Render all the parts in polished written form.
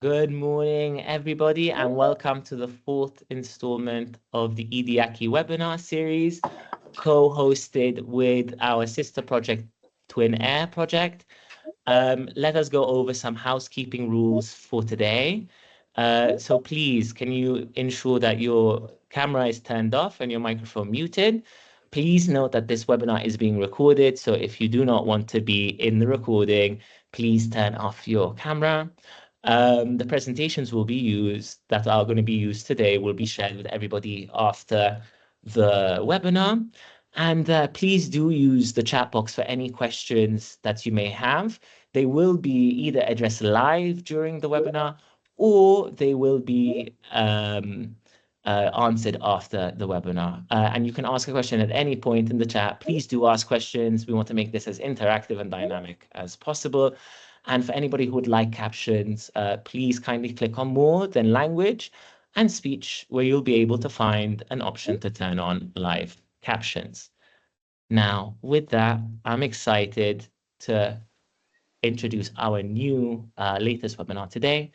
Good morning, everybody, and welcome to the fourth installment of the EDIAQI webinar series, co-hosted with our sister project, Twin Air Project. Let us go over some housekeeping rules for today. So please, can you ensure that your camera is turned off and your microphone muted? Please note that this webinar is being recorded, so if you do not want to be in the recording, please turn off your camera. The presentations that are going to be used today will be shared with everybody after the webinar. And please do use the chat box for any questions that you may have. They will be either addressed live during the webinar or they will be answered after the webinar. And you can ask a question at any point in the chat. Please do ask questions. We want to make this as interactive and dynamic as possible. And for anybody who would like captions, please kindly click on More Than Language and Speech, where you'll be able to find an option to turn on live captions. Now, with that, I'm excited to introduce our new latest webinar today.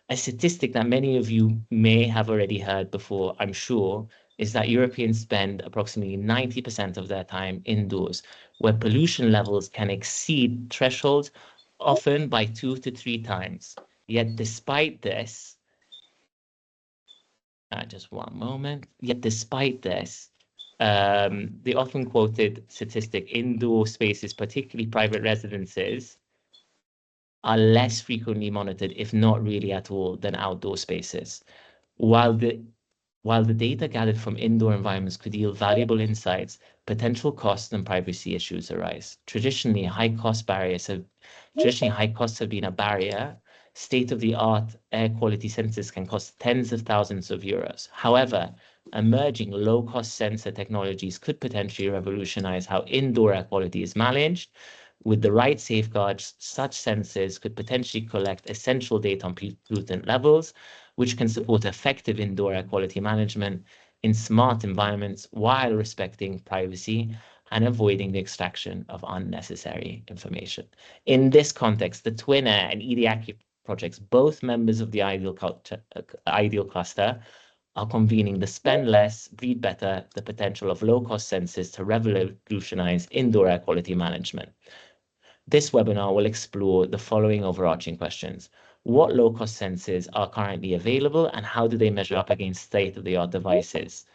A statistic that many of you may have already heard before, I'm sure, is that Europeans spend approximately 90% of their time indoors, where pollution levels can exceed thresholds, often by 2 to 3 times. Yet despite this, just one moment, the often quoted statistic, indoor spaces, particularly private residences, are less frequently monitored, if not really at all, than outdoor spaces. While the data gathered from indoor environments could yield valuable insights, potential costs and privacy issues arise. Traditionally, high costs have been a barrier. State-of-the-art air quality sensors can cost tens of thousands of euros. However, emerging low-cost sensor technologies could potentially revolutionize how indoor air quality is managed. With the right safeguards, such sensors could potentially collect essential data on pollutant levels, which can support effective indoor air quality management in smart environments while respecting privacy and avoiding the extraction of unnecessary information. In this context, the Twin Air and EDIAQI projects, both members of the Ideal Cluster, are convening the Spend Less, Breathe Better, the potential of low-cost sensors to revolutionize indoor air quality management. This webinar will explore the following overarching questions. What low-cost sensors are currently available and how do they measure up against state-of-the-art devices?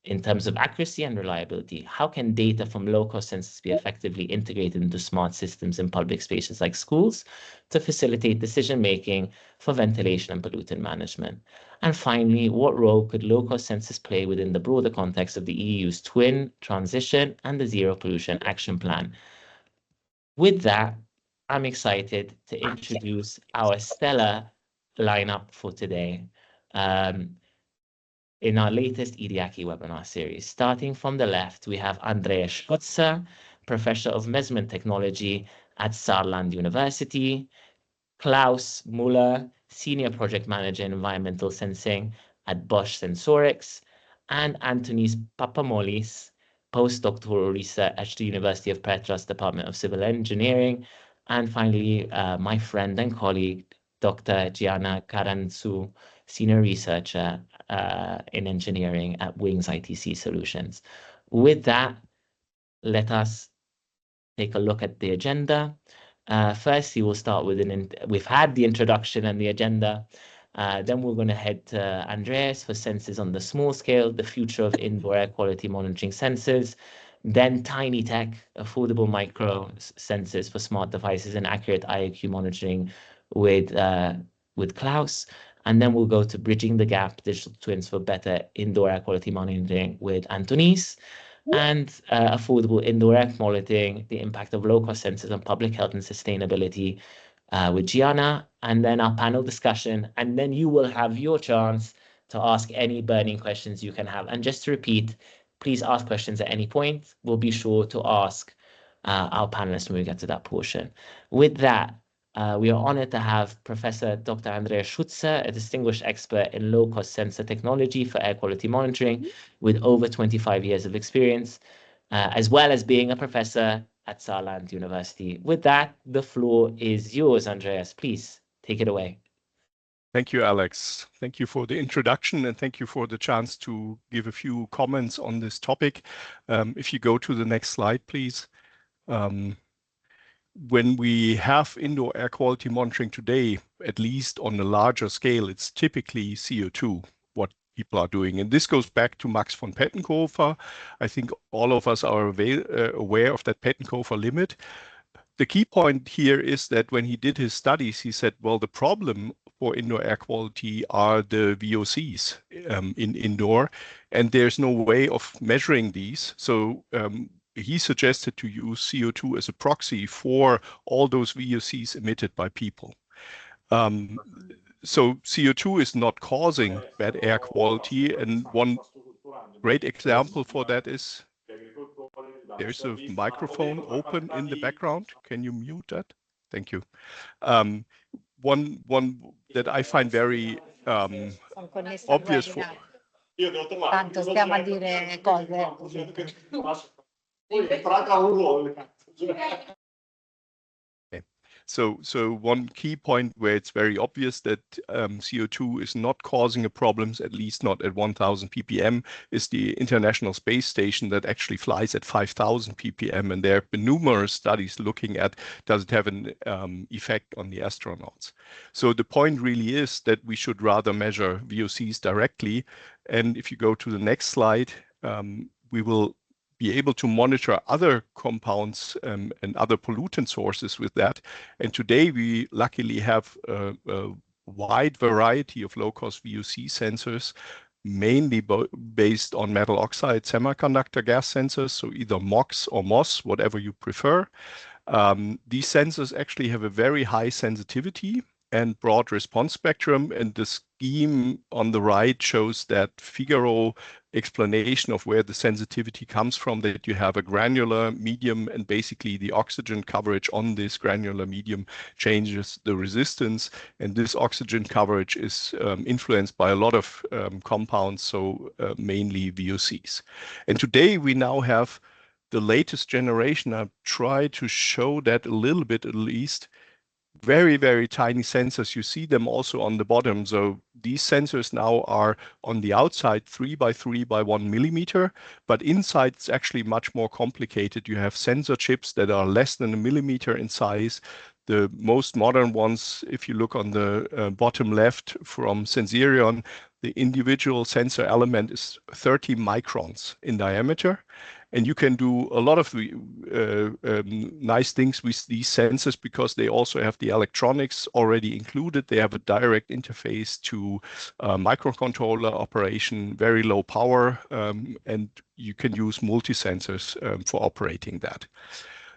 In terms of accuracy and reliability, how can data from low-cost sensors be effectively integrated into smart systems in public spaces like schools to facilitate decision-making for ventilation and pollutant management? And finally, what role could low-cost sensors play within the broader context of the EU's Twin Transition and the Zero Pollution Action Plan? With that, I'm excited to introduce our stellar lineup for today in our latest EDIAQI webinar series. Starting from the left, we have Andreas Schutzer, Professor of Measurement Technology at Saarland University, Klaus Muller, Senior Project Manager in Environmental Sensing at Bosch Sensorics, and Antonis Papamolis, postdoctoral research at the University of Petra's Department of Civil Engineering. And finally, my friend and colleague, Dr. Gianna Karantzou, Senior Researcher in Engineering at Wings ITC Solutions. With that, let us take a look at the agenda. Firstly, we'll start with we've had the introduction and the agenda. Then we're going to head to Andreas for sensors on the small scale, the future of indoor air quality monitoring sensors. Then Tiny Tech, affordable micro sensors for smart devices and accurate EDIAQI monitoring with Klaus. And then we'll go to Bridging the Gap, digital twins for better indoor air quality monitoring with Antonis. And affordable indoor air monitoring, the impact of low-cost sensors on public health and sustainability with Gianna, and then our panel discussion. And then you will have your chance to ask any burning questions you can have. And just to repeat, please ask questions at any point. We'll be sure to ask our panelists when we get to that portion. With that, we are honored to have Professor Dr. Andreas Schutzer, a distinguished expert in low-cost sensor technology for air quality monitoring with over 25 years of experience, as well as being a professor at Saarland University. With that, the floor is yours, Andreas. Please take it away. Thank you, Alex. Thank you for the introduction, and thank you for the chance to give a few comments on this topic. If you go to the next slide, please. When we have indoor air quality monitoring today, at least on a larger scale, it's typically CO2, what people are doing. And this goes back to Max von Pettenkofer. I think all of us are aware of that Pettenkofer limit. The key point here is that when he did his studies, he said, well, the problem for indoor air quality are the VOCs in indoor, and there's no way of measuring these. So he suggested to use CO2 as a proxy for all those VOCs emitted by people. So CO2 is not causing bad air quality, and one great example for that is there's a microphone open in the background. Can you mute that? Thank you. One that I find very obvious for. Tanto stiamo a dire cose. So one key point where it's very obvious that CO2 is not causing a problem, at least not at 1000 ppm, is the International Space Station that actually flies at 5000 ppm. And there have been numerous studies looking at, does it have an effect on the astronauts? So the point really is that we should rather measure VOCs directly. And if you go to the next slide, we will be able to monitor other compounds and other pollutant sources with that. And today we luckily have a wide variety of low-cost VOC sensors, mainly based on metal oxide semiconductor gas sensors, so either MOX or MOS, whatever you prefer. These sensors actually have a very high sensitivity and broad response spectrum, and the scheme on the right shows that Figaro explanation of where the sensitivity comes from, that you have a granular medium, and basically the oxygen coverage on this granular medium changes the resistance, and this oxygen coverage is influenced by a lot of compounds, so mainly VOCs. And today we now have the latest generation. I've tried to show that a little bit at least. Very, very tiny sensors. You see them also on the bottom. So these sensors now are on the outside 3 by 3 by 1 millimeter, but inside it's actually much more complicated. You have sensor chips that are less than a millimeter in size. The most modern ones, if you look on the bottom left from Sensirion, the individual sensor element is 30 microns in diameter. And you can do a lot of nice things with these sensors because they also have the electronics already included. They have a direct interface to microcontroller operation, very low power, and you can use multi-sensors for operating that.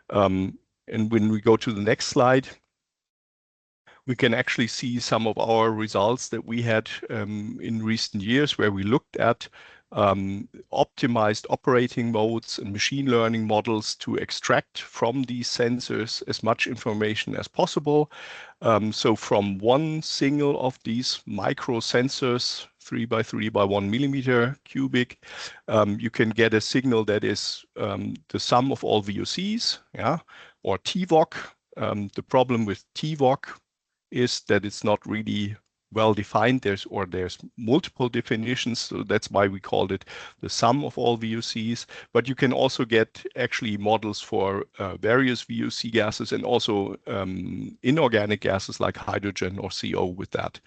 And when we go to the next slide, we can actually see some of our results that we had in recent years where we looked at optimized operating modes and machine learning models to extract from these sensors as much information as possible. So from one single of these micro sensors, 3 by 3 by 1 millimeter cubic, you can get a signal that is the sum of all VOCs, yeah, or TVOC. The problem with TVOC is that it's not really well defined. There's multiple definitions, so that's why we called it the sum of all VOCs. But you can also get actually models for various VOC gases and also inorganic gases like hydrogen or CO with that.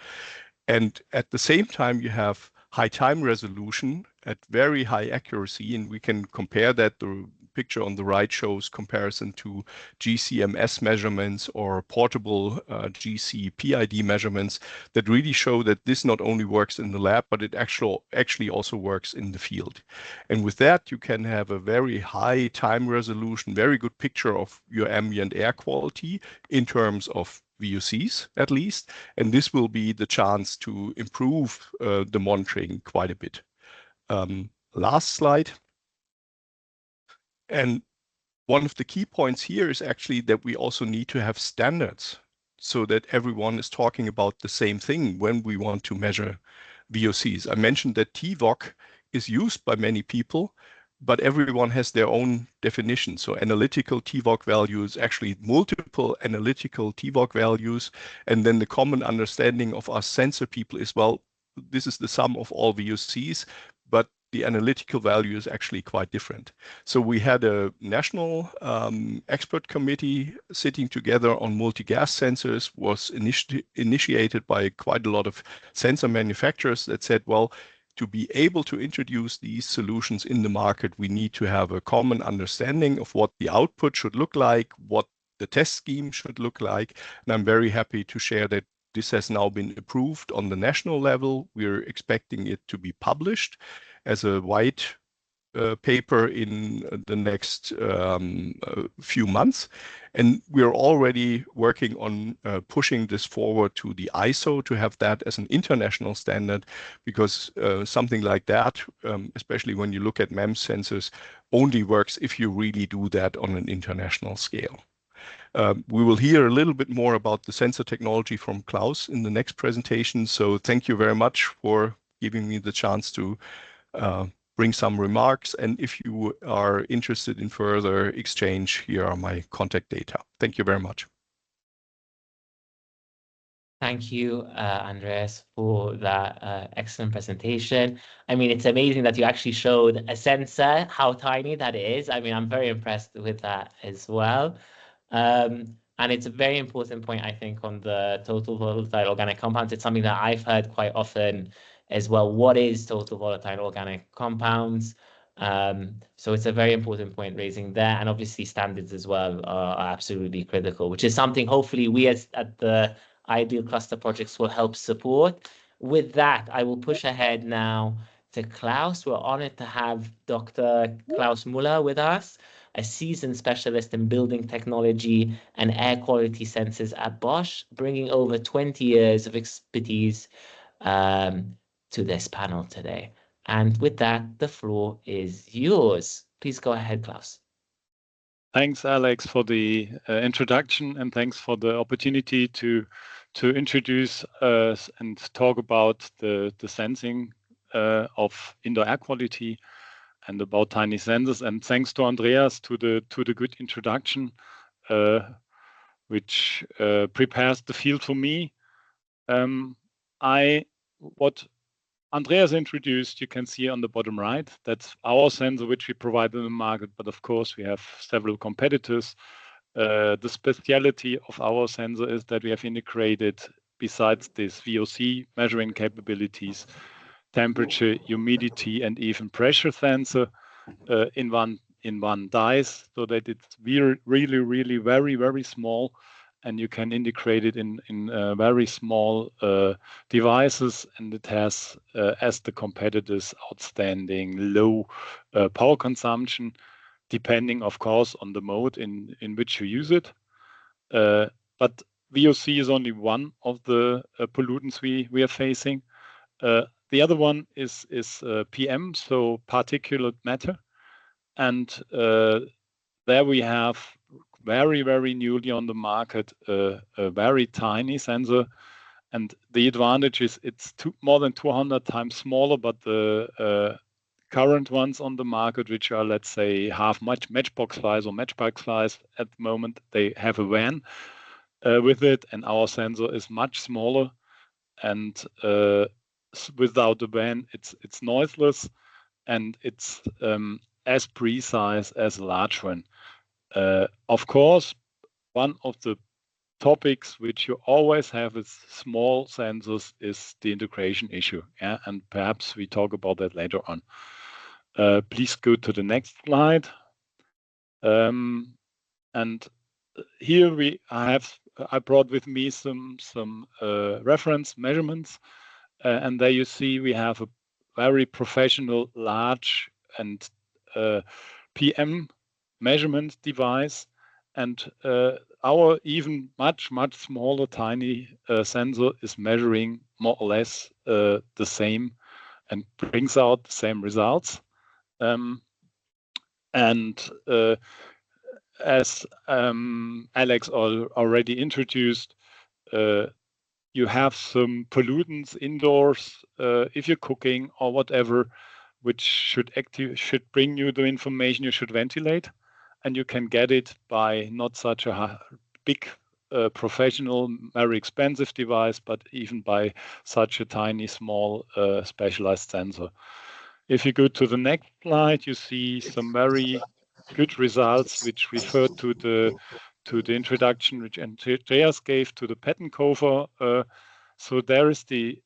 And at the same time, you have high time resolution at very high accuracy, and we can compare that. The picture on the right shows comparison to GCMS measurements or portable GC PID measurements that really show that this not only works in the lab, but it actually also works in the field. And with that, you can have a very high time resolution, very good picture of your ambient air quality in terms of VOCs at least, and this will be the chance to improve the monitoring quite a bit. Last slide. And one of the key points here is actually that we also need to have standards so that everyone is talking about the same thing when we want to measure VOCs. I mentioned that TVOC is used by many people, but everyone has their own definition. So analytical TVOC values, actually multiple analytical TVOC values, and then the common understanding of us sensor people is, well, this is the sum of all VOCs, but the analytical value is actually quite different. So we had a national expert committee sitting together on multi-gas sensors, was initiated by quite a lot of sensor manufacturers that said, well, to be able to introduce these solutions in the market, we need to have a common understanding of what the output should look like, what the test scheme should look like. And I'm very happy to share that this has now been approved on the national level. We're expecting it to be published as a white paper in the next few months. And we're already working on pushing this forward to the ISO to have that as an international standard, because something like that, especially when you look at MEMS sensors, only works if you really do that on an international scale. We will hear a little bit more about the sensor technology from Klaus in the next presentation. So thank you very much for giving me the chance to bring some remarks. And if you are interested in further exchange, here are my contact data. Thank you very much. Thank you, Andreas, for that excellent presentation. I mean, it's amazing that you actually showed a sensor, how tiny that is. I mean, I'm very impressed with that as well. And it's a very important point, I think, on the total volatile organic compounds. It's something that I've heard quite often as well. What is total volatile organic compounds? So it's a very important point raising there. And obviously standards as well are absolutely critical, which is something hopefully we at the Ideal Cluster Projects will help support. With that, I will push ahead now to Klaus. We're honored to have Dr. Klaus Müller with us, a seasoned specialist in building technology and air quality sensors at Bosch, bringing over 20 years of expertise to this panel today. And with that, the floor is yours. Please go ahead, Klaus. Thanks, Alex, for the introduction, and thanks for the opportunity to introduce and talk about the sensing of indoor air quality and about tiny sensors. And thanks to Andreas to the good introduction, which prepares the field for me. What Andreas introduced, you can see on the bottom right, that's our sensor which we provide in the market, but of course we have several competitors. The speciality of our sensor is that we have integrated, besides this VOC measuring capabilities, temperature, humidity, and even pressure sensor in one dice, so that it's really very, very small, and you can integrate it in very small devices, and it has, as the competitors, outstanding low power consumption, depending, of course, on the mode in which you use it. But VOC is only one of the pollutants we are facing. The other one is PM, so particulate matter. And there we have very, very newly on the market a very tiny sensor. And the advantage is it's more than 200 times smaller, but the current ones on the market, which are, let's say, half matchbox size or matchbox size at the moment, they have a van with it, and our sensor is much smaller. And without the van, it's noiseless, and it's as precise as a large one. Of course, one of the topics which you always have with small sensors is the integration issue. Yeah? And perhaps we talk about that later on. Please go to the next slide. And here I brought with me some reference measurements. And there you see we have a very professional, large and PM measurement device, and our even much smaller tiny sensor is measuring more or less the same and brings out the same results. As Alex already introduced, you have some pollutants indoors if you're cooking or whatever, which should bring you the information you should ventilate, and you can get it by not such a big professional, very expensive device, but even by such a tiny, small, specialized sensor. If you go to the next slide, you see some very good results which refer to the introduction which Andreas gave to the patent cover. So there is the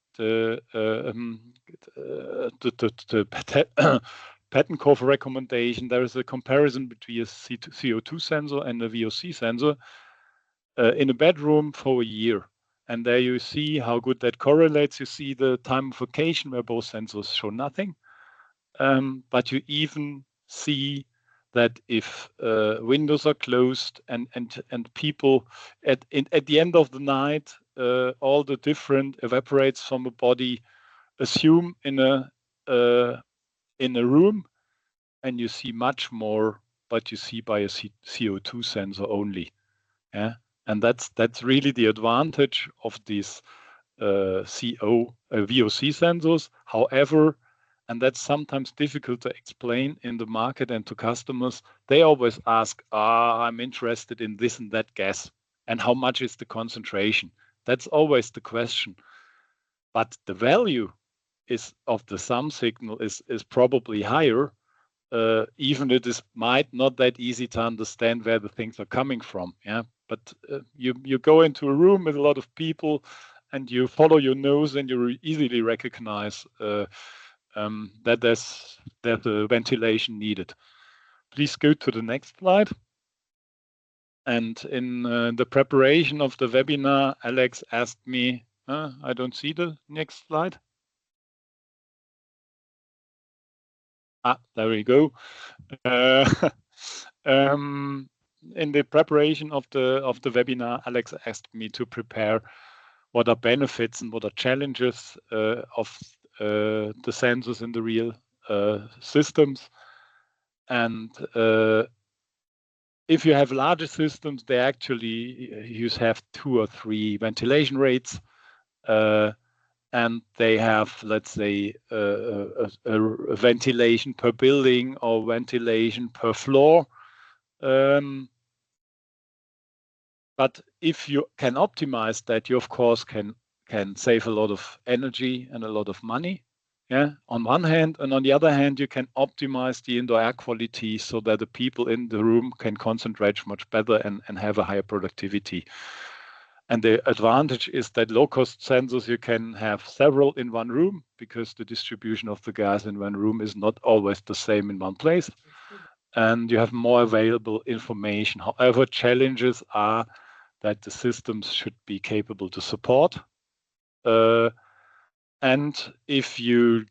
patent cover recommendation. There is a comparison between a CO2 sensor and a VOC sensor in a bedroom for a year. And there you see how good that correlates. You see the time of vacation where both sensors show nothing. But you even see that if windows are closed and people at the end of the night, all the different evaporates from a body, assume in a room, and you see much more, but you see by a CO2 sensor only. Yeah, and that's really the advantage of these VOC sensors. However, and that's sometimes difficult to explain in the market and to customers, they always ask, I'm interested in this and that gas, and how much is the concentration? That's always the question. But the value of the sum signal is probably higher, even it is might not that easy to understand where the things are coming from. Yeah, but you go into a room with a lot of people, and you follow your nose, and you easily recognize that there's the ventilation needed. Please go to the next slide. And in the preparation of the webinar, Alex asked me, I don't see the next slide. There we go. In the preparation of the webinar, Alex asked me to prepare what are benefits and what are challenges of the sensors in the real systems. And if you have larger systems, they actually have 2 or 3 ventilation rates. And they have, let's say, a ventilation per building or ventilation per floor. But if you can optimize that, you of course can save a lot of energy and a lot of money. Yeah, on one hand, and on the other hand, you can optimize the indoor air quality so that the people in the room can concentrate much better and have a higher productivity. And the advantage is that low-cost sensors, you can have several in one room because the distribution of the gas in one room is not always the same in one place. And you have more available information. However, challenges are that the systems should be capable to support. And if you,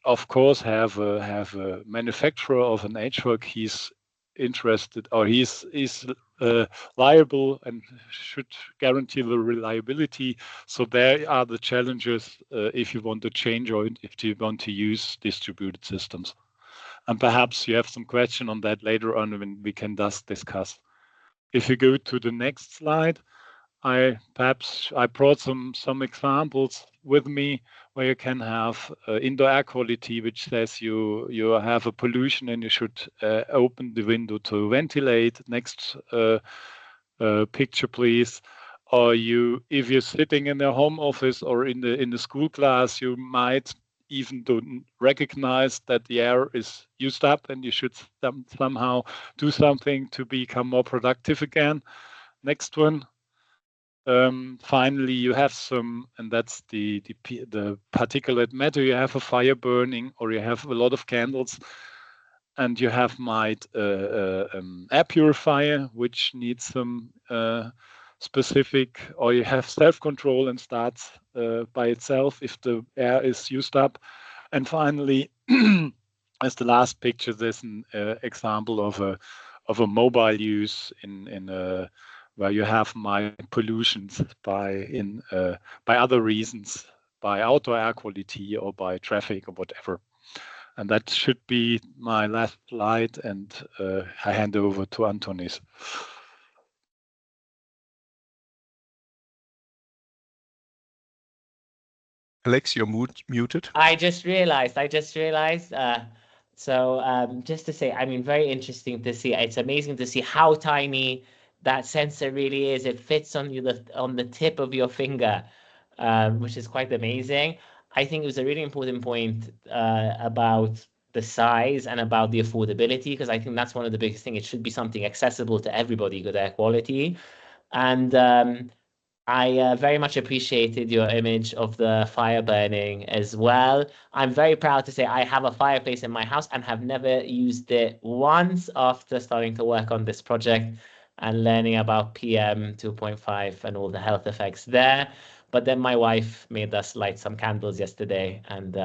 of course, have a manufacturer of an HVAC, he's interested, or he's liable and should guarantee the reliability. So there are the challenges if you want to change or if you want to use distributed systems. And perhaps you have some question on that later on when we can discuss. If you go to the next slide, I brought some examples with me where you can have indoor air quality, which says you have a pollution and you should open the window to ventilate. Next picture, please. Or if you're sitting in a home office or in the school class, you might even don't recognize that the air is used up and you should somehow do something to become more productive again. Next one. Finally, you have some, and that's the particulate matter. You have a fire burning, or you have a lot of candles, and you have air purifier, which needs some specific, or you have self-control and starts by itself if the air is used up. And finally, as the last picture, there's an example of a mobile use in where you have pollutions by other reasons, by outdoor air quality or by traffic or whatever. And that should be my last slide, and I hand over to Antonis. Alex, you're muted. I just realized. Just to say, I mean, very interesting to see. It's amazing to see how tiny that sensor really is. It fits on the tip of your finger, which is quite amazing. I think it was a really important point about the size and about the affordability, because I think that's one of the biggest things. It should be something accessible to everybody, good air quality. And I very much appreciated your image of the fire burning as well. I'm very proud to say I have a fireplace in my house and have never used it once after starting to work on this project and learning about PM 2.5 and all the health effects there. But then my wife made us light some candles yesterday, and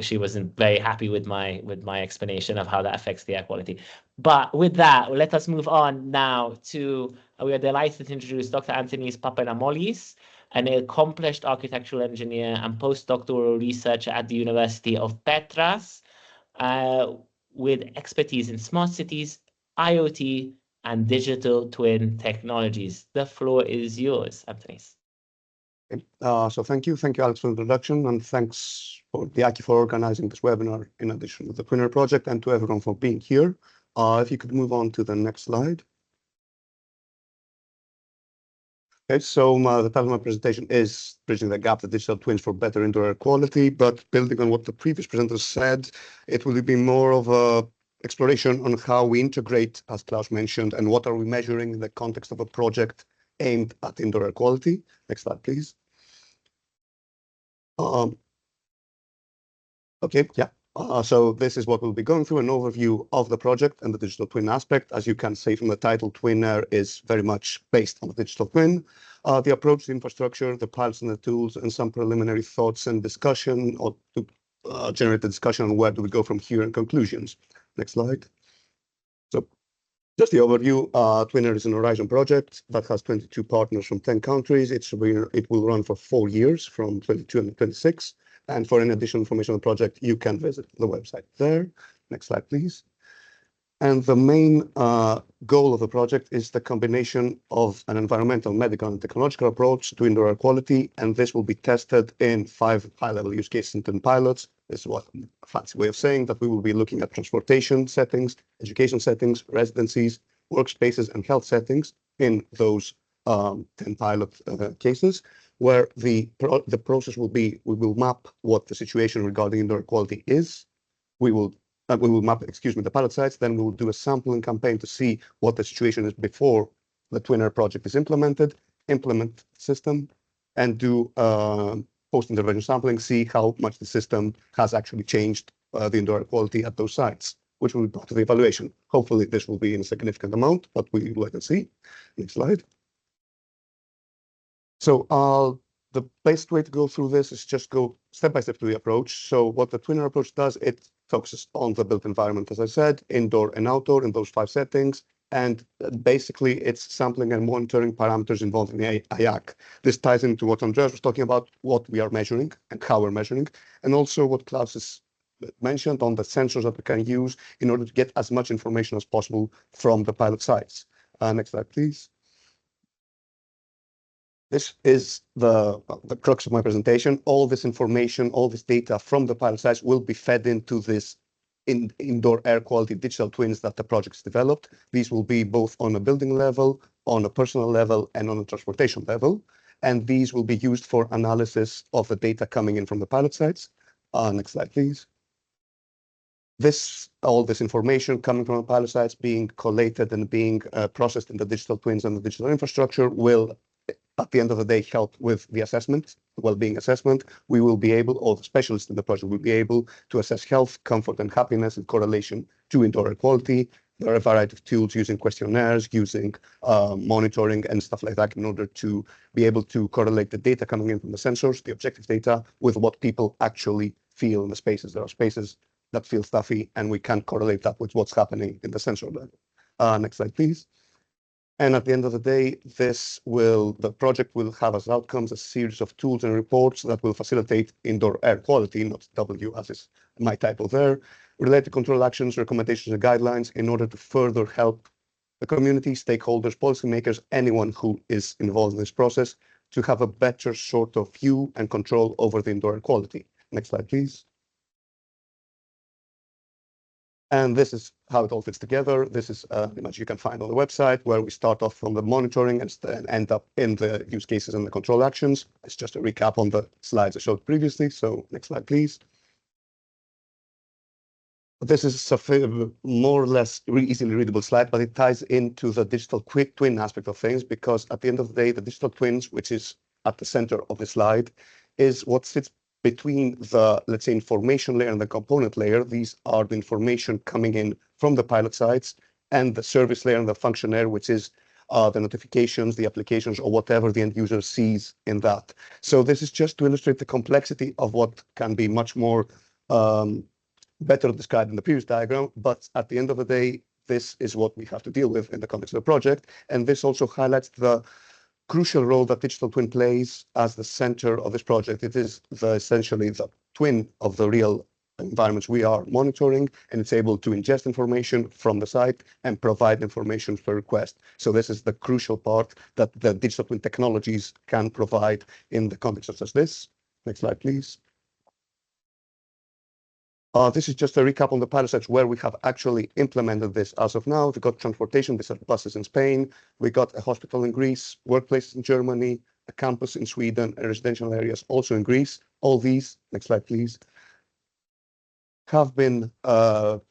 she wasn't very happy with my explanation of how that affects the air quality. But with that, let us move on now to, we are delighted to introduce Dr. Antonis Papadamoulis, an accomplished architectural engineer and postdoctoral researcher at the University of Petras, with expertise in smart cities, IoT, and digital twin technologies. The floor is yours, Antonis. So thank you, Alex, for the introduction, and thanks for EDIAQI for organizing this webinar in addition to the Twinner project, and to everyone for being here. If you could move on to the next slide. Okay, so the title of my presentation is Bridging the Gap, the Digital Twins for Better Indoor Air Quality, but building on what the previous presenters said, it will be more of a exploration on how we integrate, as Klaus mentioned, and what are we measuring in the context of a project aimed at indoor air quality. Next slide, please. Okay, yeah. So this is what we'll be going through, an overview of the project and the digital twin aspect. As you can see from the title, Twin Air is very much based on the digital twin. The approach, the infrastructure, the pilots and the tools, and some preliminary thoughts and discussion, or to generate the discussion on where do we go from here and conclusions. Next slide. So just the overview, Twin Air is an Horizon project that has 22 partners from 10 countries. It will run for 4 years from 22 and 26. And for any additional information on the project, you can visit the website there. Next slide, please. And the main goal of the project is the combination of an environmental, medical, and technological approach to indoor air quality. And this will be tested in 5 high-level use cases and 10 pilots. This is what a fancy way of saying that we will be looking at transportation settings, education settings, residencies, workspaces, and health settings in those 10 pilot cases, where the process will be, we will map what the situation regarding indoor air quality is. We will map, the pilot sites, then we will do a sampling campaign to see what the situation is before the Twin Air project is implement the system, and do post-intervention sampling, see how much the system has actually changed the indoor air quality at those sites, which will be part of the evaluation. Hopefully this will be in a significant amount, but we will wait and see. Next slide. So the best way to go through this is just go step by step through the approach. So what the Twin Air approach does, it focuses on the built environment, as I said, indoor and outdoor in those 5 settings. And basically, it's sampling and monitoring parameters involved in the EDIAQI. This ties into what Andreas was talking about, what we are measuring and how we're measuring, and also what Klaus has mentioned on the sensors that we can use in order to get as much information as possible from the pilot sites. Next slide, please. This is the crux of my presentation. All this information, all this data from the pilot sites will be fed into this indoor air quality digital twins that the project's developed. These will be both on a building level, on a personal level, and on a transportation level. And these will be used for analysis of the data coming in from the pilot sites. Next slide, please. All this information coming from the pilot sites being collated and being processed in the digital twins and the digital infrastructure will, at the end of the day, help with the assessment, well-being assessment. We will be able, or the specialists in the project will be able to assess health, comfort, and happiness in correlation to indoor air quality. There are a variety of tools using questionnaires, using monitoring and stuff like that in order to be able to correlate the data coming in from the sensors, the objective data, with what people actually feel in the spaces. There are spaces that feel stuffy, and we can correlate that with what's happening in the sensor level. Next slide, please. And at the end of the day, the project will have as outcomes a series of tools and reports that will facilitate indoor air quality, not W as is my title there, related control actions, recommendations, and guidelines in order to further help the community, stakeholders, policymakers, anyone who is involved in this process to have a better sort of view and control over the indoor air quality. Next slide, please. And this is how it all fits together. This is an image you can find on the website where we start off from the monitoring and end up in the use cases and the control actions. It's just a recap on the slides I showed previously. So next slide, please. This is a more or less easily readable slide, but it ties into the digital twin aspect of things, because at the end of the day, the digital twins, which is at the center of the slide, is what sits between the, let's say, information layer and the component layer. These are the information coming in from the pilot sites, and the service layer and the function layer, which is the notifications, the applications, or whatever the end user sees in that. So this is just to illustrate the complexity of what can be much more better described in the previous diagram. But at the end of the day, this is what we have to deal with in the context of the project. And this also highlights the crucial role that digital twin plays as the center of this project. It is essentially the twin of the real environments we are monitoring, and it's able to ingest information from the site and provide information per request. So this is the crucial part that the digital twin technologies can provide in the context of such this. Next slide, please. This is just a recap on the pilot sites where we have actually implemented this as of now. We got transportation, these are buses in Spain. We got a hospital in Greece, workplaces in Germany, a campus in Sweden, and residential areas also in Greece. All these, next slide, please, have been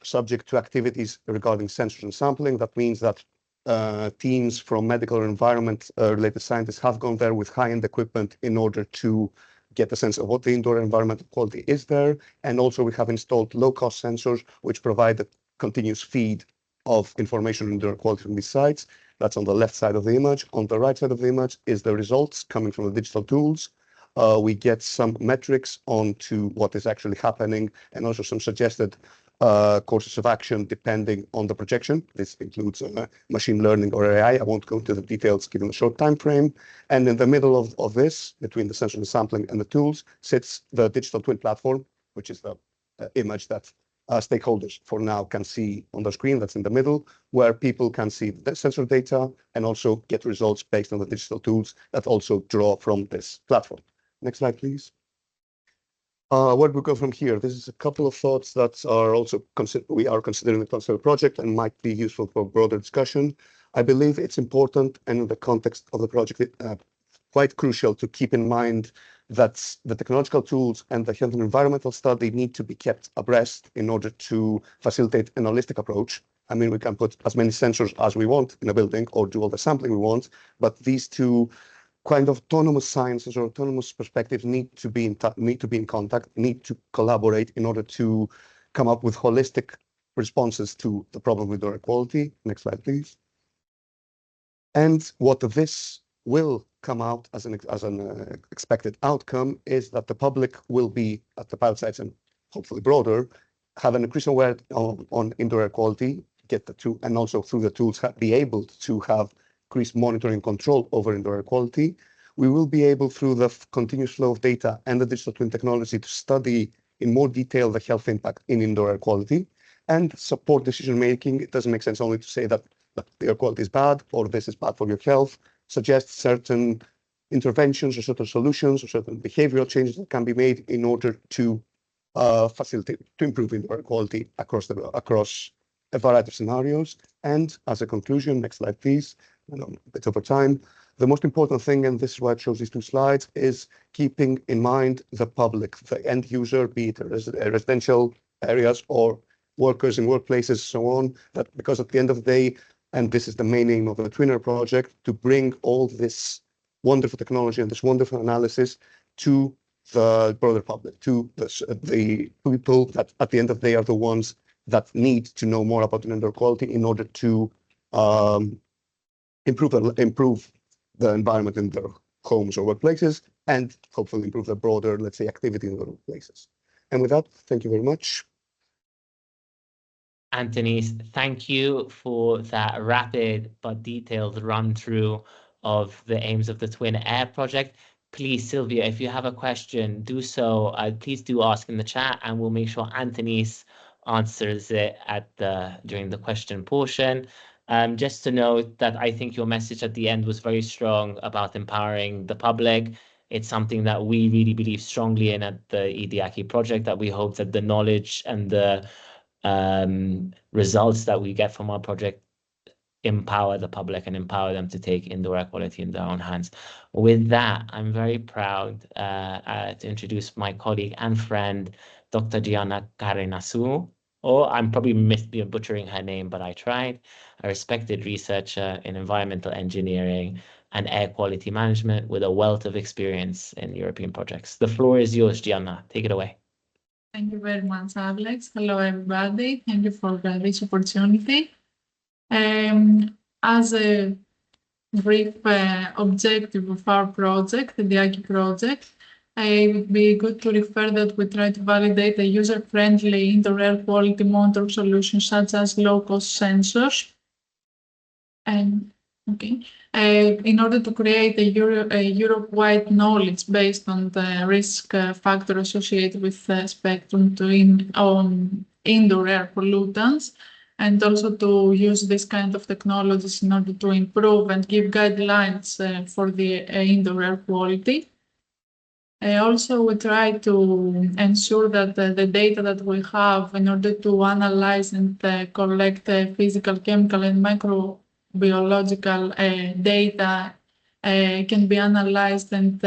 subject to activities regarding sensors and sampling. That means that teams from medical or environment related scientists have gone there with high-end equipment in order to get a sense of what the indoor environmental quality is there. And also we have installed low-cost sensors, which provide a continuous feed of information on indoor quality from these sites. That's on the left side of the image. On the right side of the image is the results coming from the digital tools. We get some metrics onto what is actually happening, and also some suggested courses of action depending on the projection. This includes machine learning or AI. I won't go into the details given the short time frame. And in the middle of this, between the sensor and sampling and the tools, sits the digital twin platform, which is the image that stakeholders for now can see on the screen. That's in the middle, where people can see the sensor data and also get results based on the digital tools that also draw from this platform. Next slide, please. Where do we go from here? This is a couple of thoughts that are also we are considering the concept project and might be useful for broader discussion. I believe it's important, and in the context of the project, quite crucial to keep in mind that the technological tools and the health and environmental study need to be kept abreast in order to facilitate an holistic approach. I mean, we can put as many sensors as we want in a building or do all the sampling we want, but these two kind of autonomous sciences or autonomous perspectives need to be in contact, need to collaborate in order to come up with holistic responses to the problem with air quality. Next slide, please. And what this will come out as an expected outcome is that the public will be at the pilot sites and hopefully broader, have an increasing awareness on indoor air quality, and also through the tools be able to have increased monitoring control over indoor air quality. We will be able, through the continuous flow of data and the digital twin technology, to study in more detail the health impact in indoor air quality and support decision making. It doesn't make sense only to say that the air quality is bad or this is bad for your health. Suggest certain interventions or certain solutions or certain behavioral changes that can be made in order to facilitate, to improve indoor air quality across a variety of scenarios. And as a conclusion, next slide, please. A bit over time. The most important thing, and this is why I chose these two slides, is keeping in mind the public, the end user, be it residential areas or workers in workplaces, so on. That because at the end of the day, and this is the main aim of the Twinner project, to bring all this wonderful technology and this wonderful analysis to the broader public, to the people that at the end of the day are the ones that need to know more about indoor quality in order to improve the environment in their homes or workplaces, and hopefully improve the broader, let's say, activity in the workplaces. And with that, thank you very much. Anthony, thank you for that rapid but detailed run through of the aims of the Twin Air project. Please, Sylvia, if you have a question, do so. Please do ask in the chat, and we'll make sure Anthony answers it during the question portion. Just to note that I think your message at the end was very strong about empowering the public. It's something that we really believe strongly in at the EDIAQI project, that we hope that the knowledge and the results that we get from our project empower the public and empower them to take indoor air quality in their own hands. With that, I'm very proud to introduce my colleague and friend, Dr. Gianna Karenasu. I'm probably butchering her name, but I tried. A respected researcher in environmental engineering and air quality management with a wealth of experience in European projects. The floor is yours, Gianna. Take it away. Thank you very much, Alex. Hello, everybody. Thank you for this opportunity. As a brief objective of our project, the EDIAQI project, it would be good to refer that we try to validate a user-friendly indoor air quality monitor solution such as low-cost sensors. In order to create a Europe-wide knowledge based on the risk factor associated with spectrum on indoor air pollutants, and also to use this kind of technologies in order to improve and give guidelines for the indoor air quality. Also, we try to ensure that the data that we have in order to analyze and collect physical, chemical, and microbiological data can be analyzed and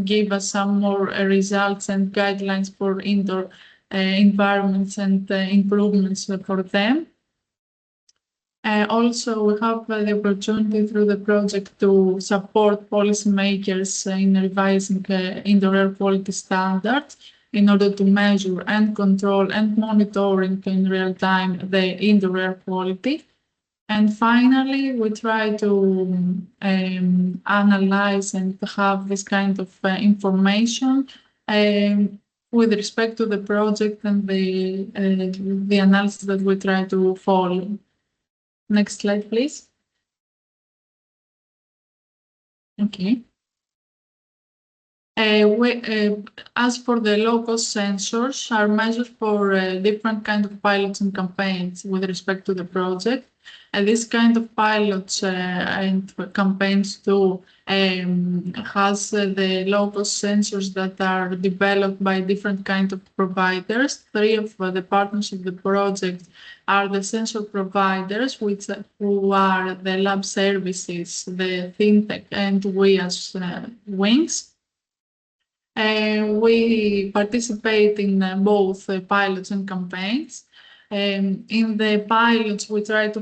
give us some more results and guidelines for indoor environments and improvements for them. Also, we have the opportunity through the project to support policymakers in revising indoor air quality standards in order to measure and control and monitoring in real time the indoor air quality. And finally, we try to analyze and have this kind of information with respect to the project and the analysis that we try to follow. Next slide, please. Okay. As for the low-cost sensors, are measures for different kind of pilots and campaigns with respect to the project. This kind of pilots and campaigns too has the low-cost sensors that are developed by different kind of providers. 3 of the partners of the project are the sensor providers, who are the lab services, the ThinkTech, and we as Wings. We participate in both pilots and campaigns. In the pilots, we try to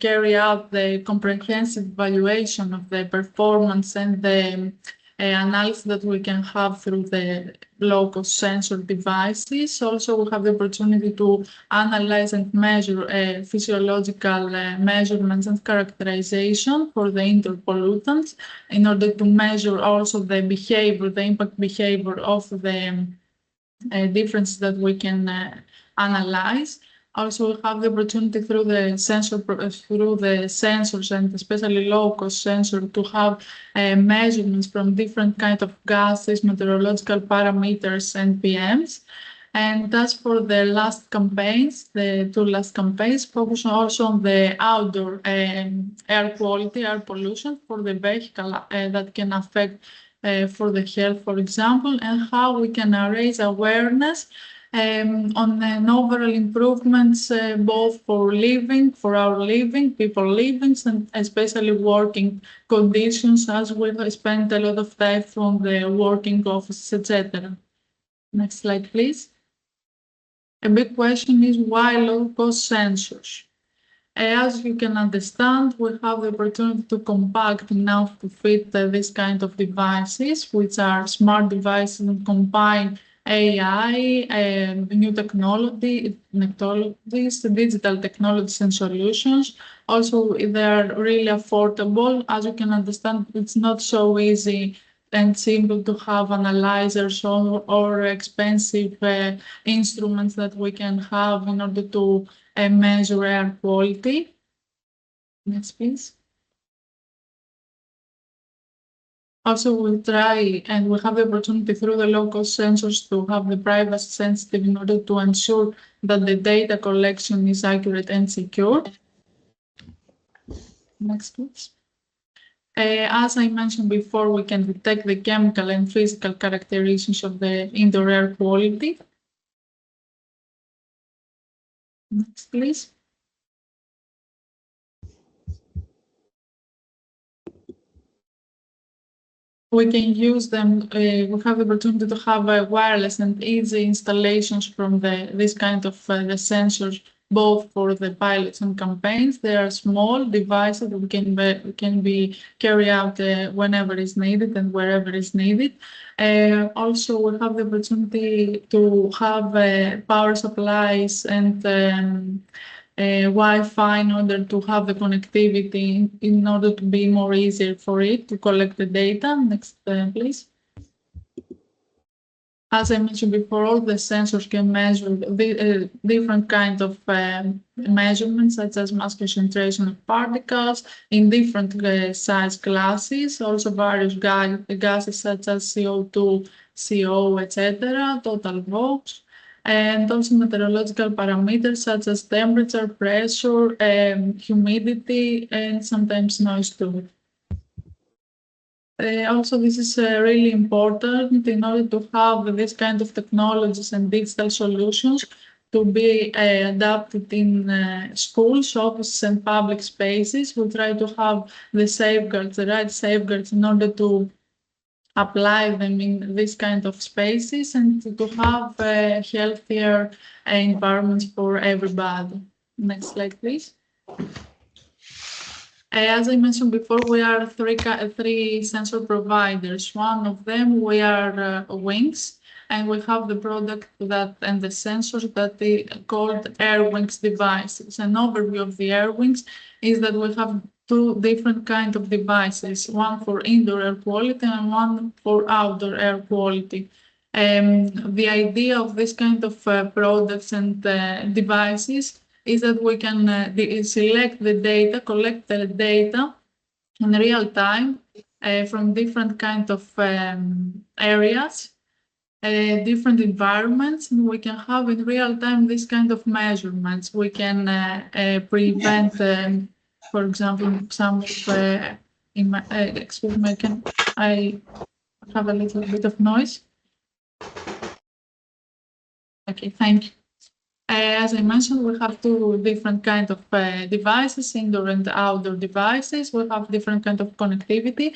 carry out the comprehensive evaluation of the performance and the analysis that we can have through the low-cost sensor devices. Also, we have the opportunity to analyze and measure physiological measurements and characterization for the indoor pollutants in order to measure also the behavior, the impact behavior of the differences that we can analyze. Also, we have the opportunity through the sensors and especially low-cost sensor to have measurements from different kinds of gases, meteorological parameters, and PMs. And as for the last campaigns, the 2 last campaigns focus also on the outdoor air quality, air pollution for the vehicle that can affect for the health, for example, and how we can raise awareness on an overall improvements both for living, for our living, people living, and especially working conditions, as we spend a lot of time from the working office, etc. Next slide, please. A big question is why low-cost sensors? As you can understand, we have the opportunity to compact enough to fit this kind of devices, which are smart devices and combine AI, new technologies, digital technologies and solutions. Also, they are really affordable. As you can understand, it's not so easy and simple to have analyzers or expensive instruments that we can have in order to measure air quality. Next, please. Also, we try and we have the opportunity through the low-cost sensors to have the privacy sensitive in order to ensure that the data collection is accurate and secure. Next, please. As I mentioned before, we can detect the chemical and physical characteristics of the indoor air quality. Next, please. We can use them, we have the opportunity to have wireless and easy installations from this kind of the sensors, both for the pilots and campaigns. They are small devices that can be carried out whenever is needed and wherever is needed. Also, we have the opportunity to have power supplies and Wi-Fi in order to have the connectivity, in order to be more easier for it to collect the data. Next, please. As I mentioned before, all the sensors can measure the different kinds of measurements, such as mass concentration of particles in different size classes, also various gases such as CO2, CO, etc., total VOx, and also meteorological parameters such as temperature, pressure, humidity, and sometimes noise too. Also, this is really important in order to have this kind of technologies and digital solutions to be adapted in schools, offices, and public spaces. We try to have the safeguards, the right safeguards, in order to apply them in this kind of spaces and to have healthier environments for everybody. Next slide, please. As I mentioned before, we are three sensor providers. One of them, we are Wings, and we have the product and the sensors that they called AirWings devices. An overview of the AirWings is that we have two different kinds of devices, one for indoor air quality and one for outdoor air quality. The idea of this kind of products and devices is that we can select the data, collect the data in real time from different kinds of areas, different environments, and we can have in real time this kind of measurements. We can prevent, for example, some of, excuse me, I have a little bit of noise. Okay, thank you. As I mentioned, we have two different kinds of devices, indoor and outdoor devices. We have different kinds of connectivity.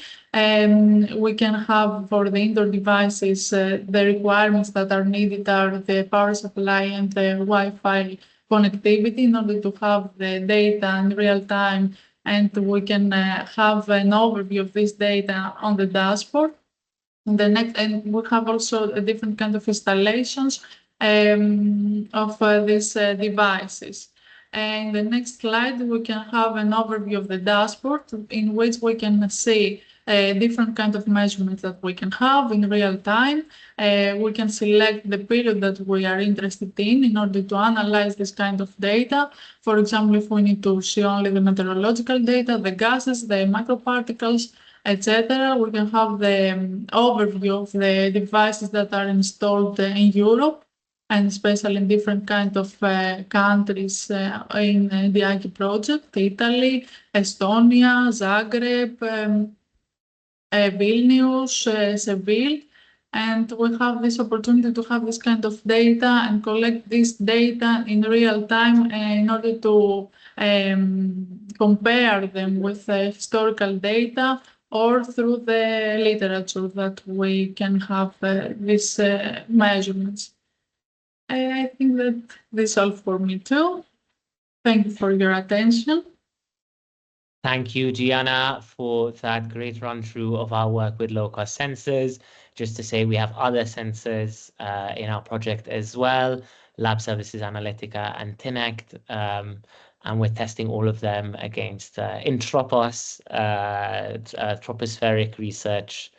We can have for the indoor devices, the requirements that are needed are the power supply and the Wi-Fi connectivity in order to have the data in real time, and we can have an overview of this data on the dashboard. And we have also a different kind of installations of these devices. And the next slide, we can have an overview of the dashboard in which we can see different kinds of measurements that we can have in real time. We can select the period that we are interested in order to analyze this kind of data. For example, if we need to see only the meteorological data, the gases, the microparticles, etc., we can have the overview of the devices that are installed in Europe, and especially in different kinds of countries in the EDIAQI project, Italy, Estonia, Zagreb, Vilnius, Seville. And we have this opportunity to have this kind of data and collect this data in real time in order to compare them with historical data or through the literature that we can have these measurements. I think that this is all for me too. Thank you for your attention. Thank you, Gianna, for that great run through of our work with low-cost sensors. Just to say, we have other sensors in our project as well, Lab Services Analytica and Tinect, and we're testing all of them against Intropos, tropospheric research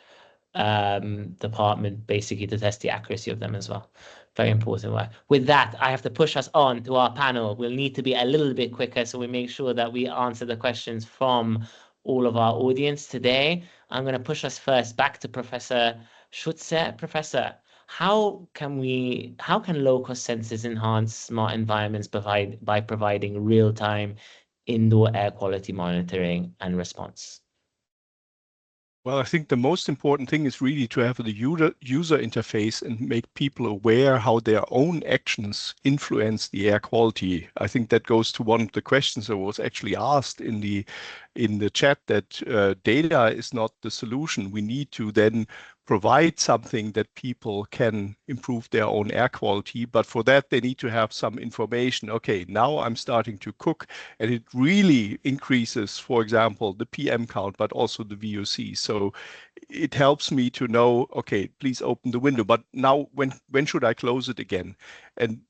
department, basically to test the accuracy of them as well. Very important work. With that, I have to push us on to our panel. We'll need to be a little bit quicker so we make sure that we answer the questions from all of our audience today. I'm going to push us first back to Professor Schutzer. Professor, how can low-cost sensors enhance smart environments by providing real-time indoor air quality monitoring and response? Well, I think the most important thing is really to have the user interface and make people aware how their own actions influence the air quality. I think that goes to one of the questions that was actually asked in the chat, that data is not the solution. We need to then provide something that people can improve their own air quality. But for that, they need to have some information. Okay, now I'm starting to cook, and it really increases, for example, the PM count, but also the VOC. So it helps me to know, okay, please open the window. But now when should I close it again? And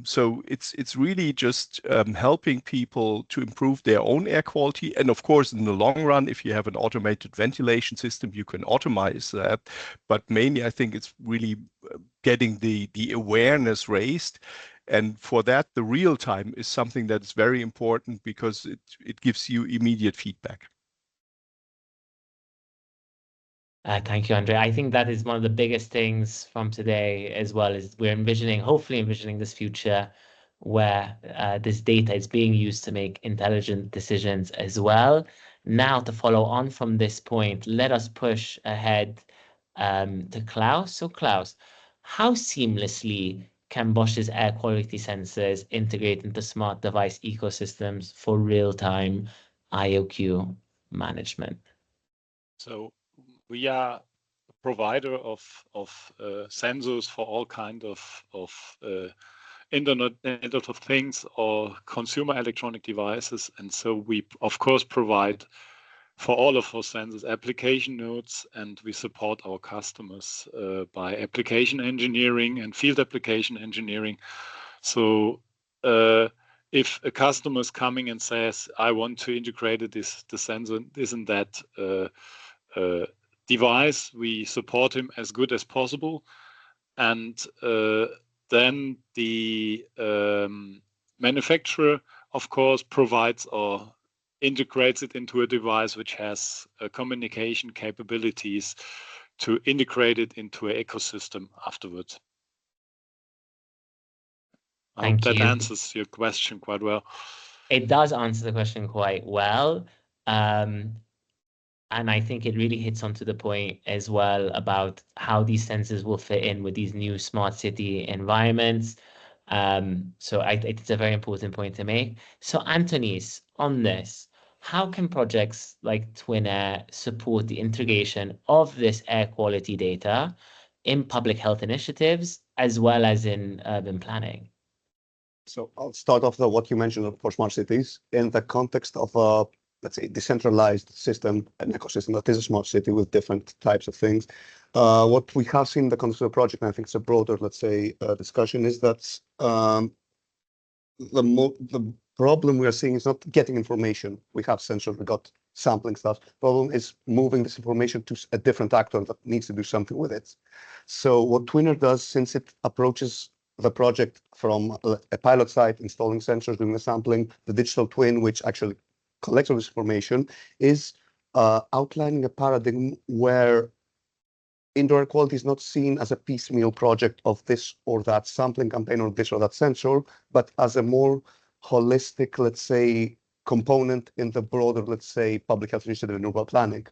so it's really just helping people to improve their own air quality. And of course, in the long run, if you have an automated ventilation system, you can automate that. But mainly, I think it's really getting the awareness raised. And for that, the real time is something that is very important because it gives you immediate feedback. Thank you, Andre. I think that is one of the biggest things from today as well, is we're hopefully envisioning this future where this data is being used to make intelligent decisions as well. Now, to follow on from this point, let us push ahead to Klaus. So Klaus, how seamlessly can Bosch's air quality sensors integrate into smart device ecosystems for real-time EDIAQI management? So we are a provider of sensors for all kind of Internet of Things or consumer electronic devices, and so we of course provide for all of our sensors application notes, and we support our customers by application engineering and field application engineering. So if a customer is coming and says, I want to integrate the sensor, this and that device, we support him as good as possible. And then the manufacturer, of course, provides or integrates it into a device which has communication capabilities to integrate it into an ecosystem afterwards. I hope that answers your question quite well. It does answer the question quite well. And I think it really hits onto the point as well about how these sensors will fit in with these new smart city environments. So it's a very important point to make. So Antonis, on this, how can projects like TwinAir support the integration of this air quality data in public health initiatives as well as in urban planning? So I'll start off with what you mentioned for smart cities in the context of a, let's say, decentralized system, an ecosystem that is a smart city with different types of things. What we have seen in the context of the project, and I think it's a broader, let's say, discussion, is that the problem we are seeing is not getting information. We have sensors, we got sampling stuff. The problem is moving this information to a different actor that needs to do something with it. So what TwinAir does, since it approaches the project from a pilot site, installing sensors, doing the sampling, the digital twin, which actually collects all this information, is outlining a paradigm where indoor air quality is not seen as a piecemeal project of this or that sampling campaign or this or that sensor, but as a more holistic, let's say, component in the broader, let's say, public health initiative and urban planning.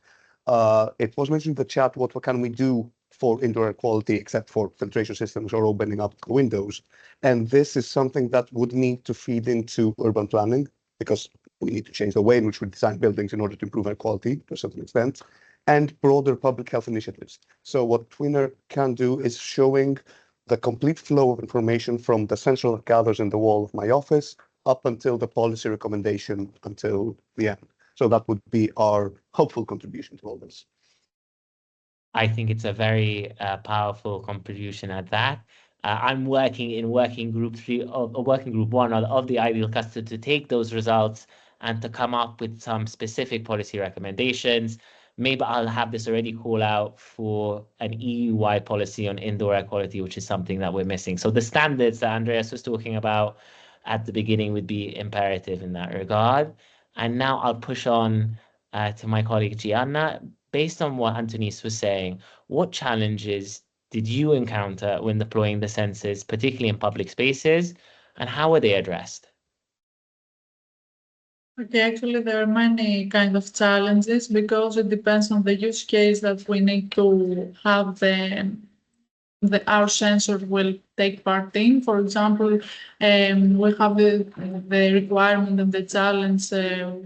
It was mentioned in the chat, what can we do for indoor air quality except for filtration systems or opening up windows? And this is something that would need to feed into urban planning, because we need to change the way in which we design buildings in order to improve air quality to a certain extent, and broader public health initiatives. So what TwinAir can do is showing the complete flow of information from the sensor that gathers in the wall of my office up until the policy recommendation until the end. So that would be our hopeful contribution to all this. I think it's a very powerful contribution at that. I'm working in working group 3 or working group 1 of the ideal cluster to take those results and to come up with some specific policy recommendations. Maybe I'll have this already call out for an EU-wide policy on indoor air quality, which is something that we're missing. So the standards that Andreas was talking about at the beginning would be imperative in that regard. And now I'll push on to my colleague Gianna. Based on what Antonis was saying, what challenges did you encounter when deploying the sensors, particularly in public spaces, and how were they addressed? Okay, actually, there are many kind of challenges because it depends on the use case that we need to have our sensor will take part in. For example, we have the requirement and the challenge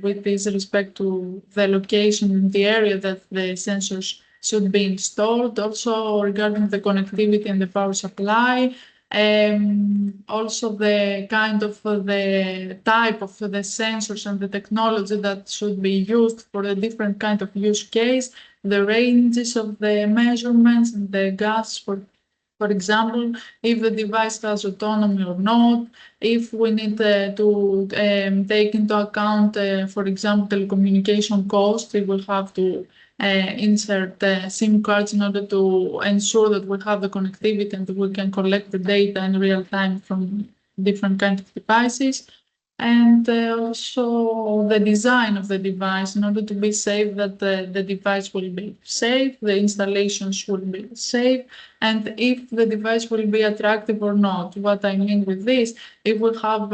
with this respect to the location in the area that the sensors should be installed. Also regarding the connectivity and the power supply. Also the kind of the type of the sensors and the technology that should be used for the different kind of use case, the ranges of the measurements and the gas for example, if the device has autonomy or not, if we need to take into account, for example, telecommunication cost, we will have to insert SIM cards in order to ensure that we have the connectivity and we can collect the data in real time from different kinds of devices. And also the design of the device in order to be safe, that the device will be safe, the installations will be safe, and if the device will be attractive or not. What I mean with this, if we have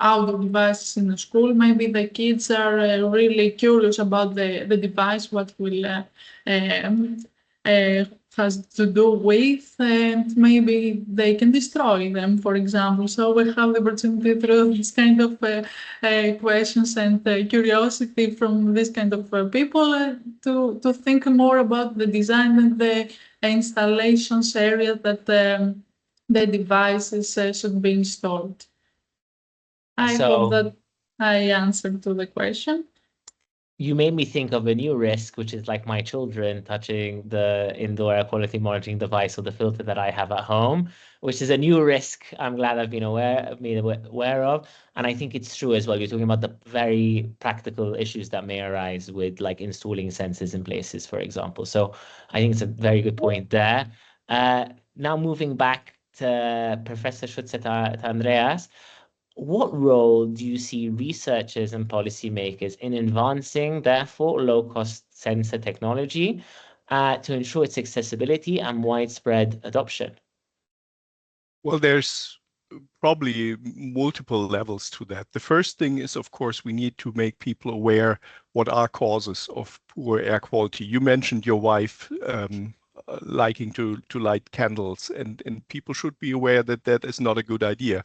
outdoor devices in the school, maybe the kids are really curious about the device, what will has to do with, and maybe they can destroy them, for example. So we have the opportunity through this kind of questions and curiosity from this kind of people to think more about the design and the installations area that the devices should be installed. I hope that I answered to the question. You made me think of a new risk, which is like my children touching the indoor air quality monitoring device or the filter that I have at home, which is a new risk I'm glad I've been aware of. And I think it's true as well. You're talking about the very practical issues that may arise with like installing sensors in places, for example. So I think it's a very good point there. Now moving back to Professor Schutzer, to Andreas. What role do you see researchers and policymakers in advancing, therefore, low-cost sensor technology to ensure its accessibility and widespread adoption? Well, there's probably multiple levels to that. The first thing is, of course, we need to make people aware what are causes of poor air quality. You mentioned your wife liking to light candles, and people should be aware that that is not a good idea.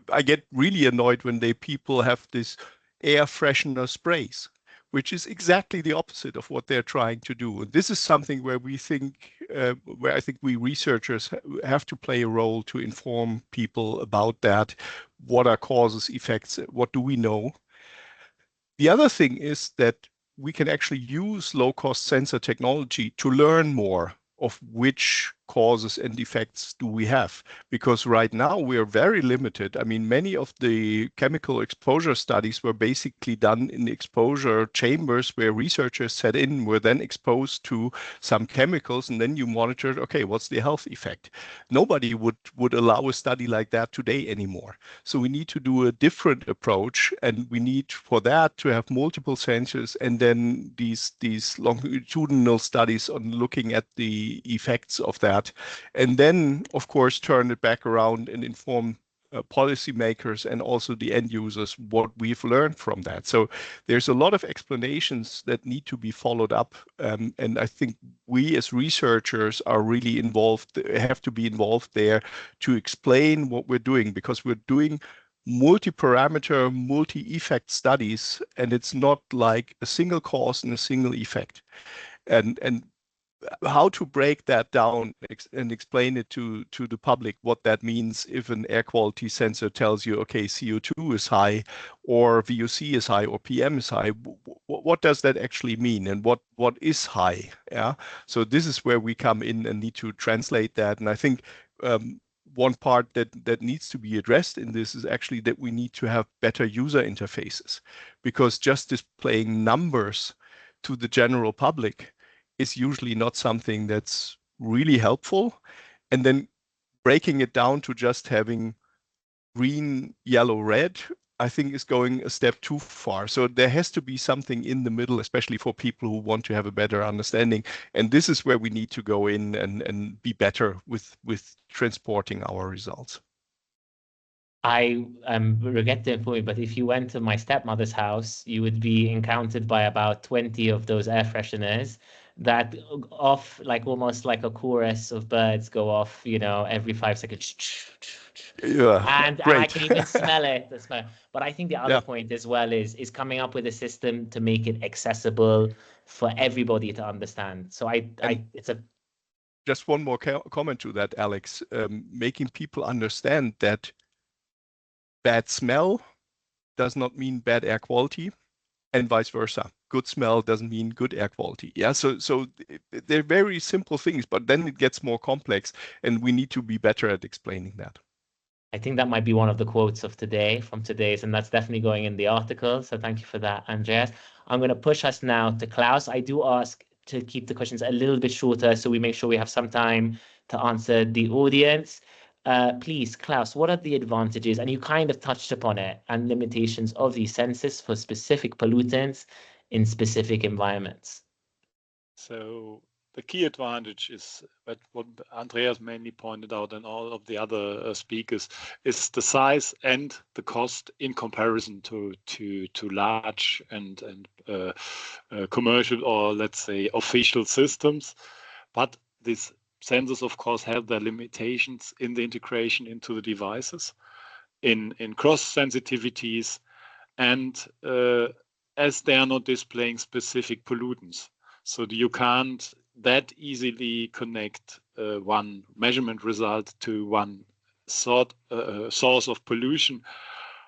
I get really annoyed when people have this air freshener sprays, which is exactly the opposite of what they're trying to do. And this is something where I think we researchers have to play a role to inform people about that. What are causes, effects? What do we know? The other thing is that we can actually use low-cost sensor technology to learn more of which causes and effects do we have, because right now we are very limited. I mean, many of the chemical exposure studies were basically done in exposure chambers where researchers were then exposed to some chemicals, and then you monitored, okay, what's the health effect? Nobody would allow a study like that today anymore. So we need to do a different approach, and we need for that to have multiple sensors, and then these longitudinal studies on looking at the effects of that. And then, of course, turn it back around and inform policymakers and also the end users what we've learned from that. So there's a lot of explanations that need to be followed up. And I think we as researchers are really have to be involved there to explain what we're doing, because we're doing multi-parameter, multi-effect studies, and it's not like a single cause and a single effect. And how to break that down and explain it to the public, what that means if an air quality sensor tells you, okay, CO2 is high or VOC is high or PM is high. What does that actually mean, and what is high? Yeah. So this is where we come in and need to translate that. And I think one part that needs to be addressed in this is actually that we need to have better user interfaces, because just displaying numbers to the general public is usually not something that's really helpful. And then breaking it down to just having green, yellow, red, I think is going a step too far. So there has to be something in the middle, especially for people who want to have a better understanding. And this is where we need to go in and be better with transporting our results. I regret to inform you, but if you went to my stepmother's house, you would be encountered by about 20 of those air fresheners that off like almost like a chorus of birds go off, you know, every 5 seconds. Yeah, And I great. can even smell it. The smell. But I think the other Yeah. point as well is coming up with a system to make it accessible for everybody to understand. So it's a Just one more comment to that, Alex. Making people understand that bad smell does not mean bad air quality, and vice versa. Good smell doesn't mean good air quality. Yeah, so they're very simple things, but then it gets more complex, and we need to be better at explaining that. I think that might be one of the quotes of today from today's, and that's definitely going in the article. So thank you for that, Andreas. I'm going to push us now to Klaus. I do ask to keep the questions a little bit shorter so we make sure we have some time to answer the audience. Please, Klaus, what are the advantages, and you kind of touched upon it, and limitations of these sensors for specific pollutants in specific environments? So the key advantage is that what Andreas mainly pointed out and all of the other speakers is the size and the cost in comparison to large and commercial or let's say official systems. But these sensors, of course, have their limitations in the integration into the devices, in cross sensitivities, and as they are not displaying specific pollutants. So you can't that easily connect one measurement result to one source of pollution.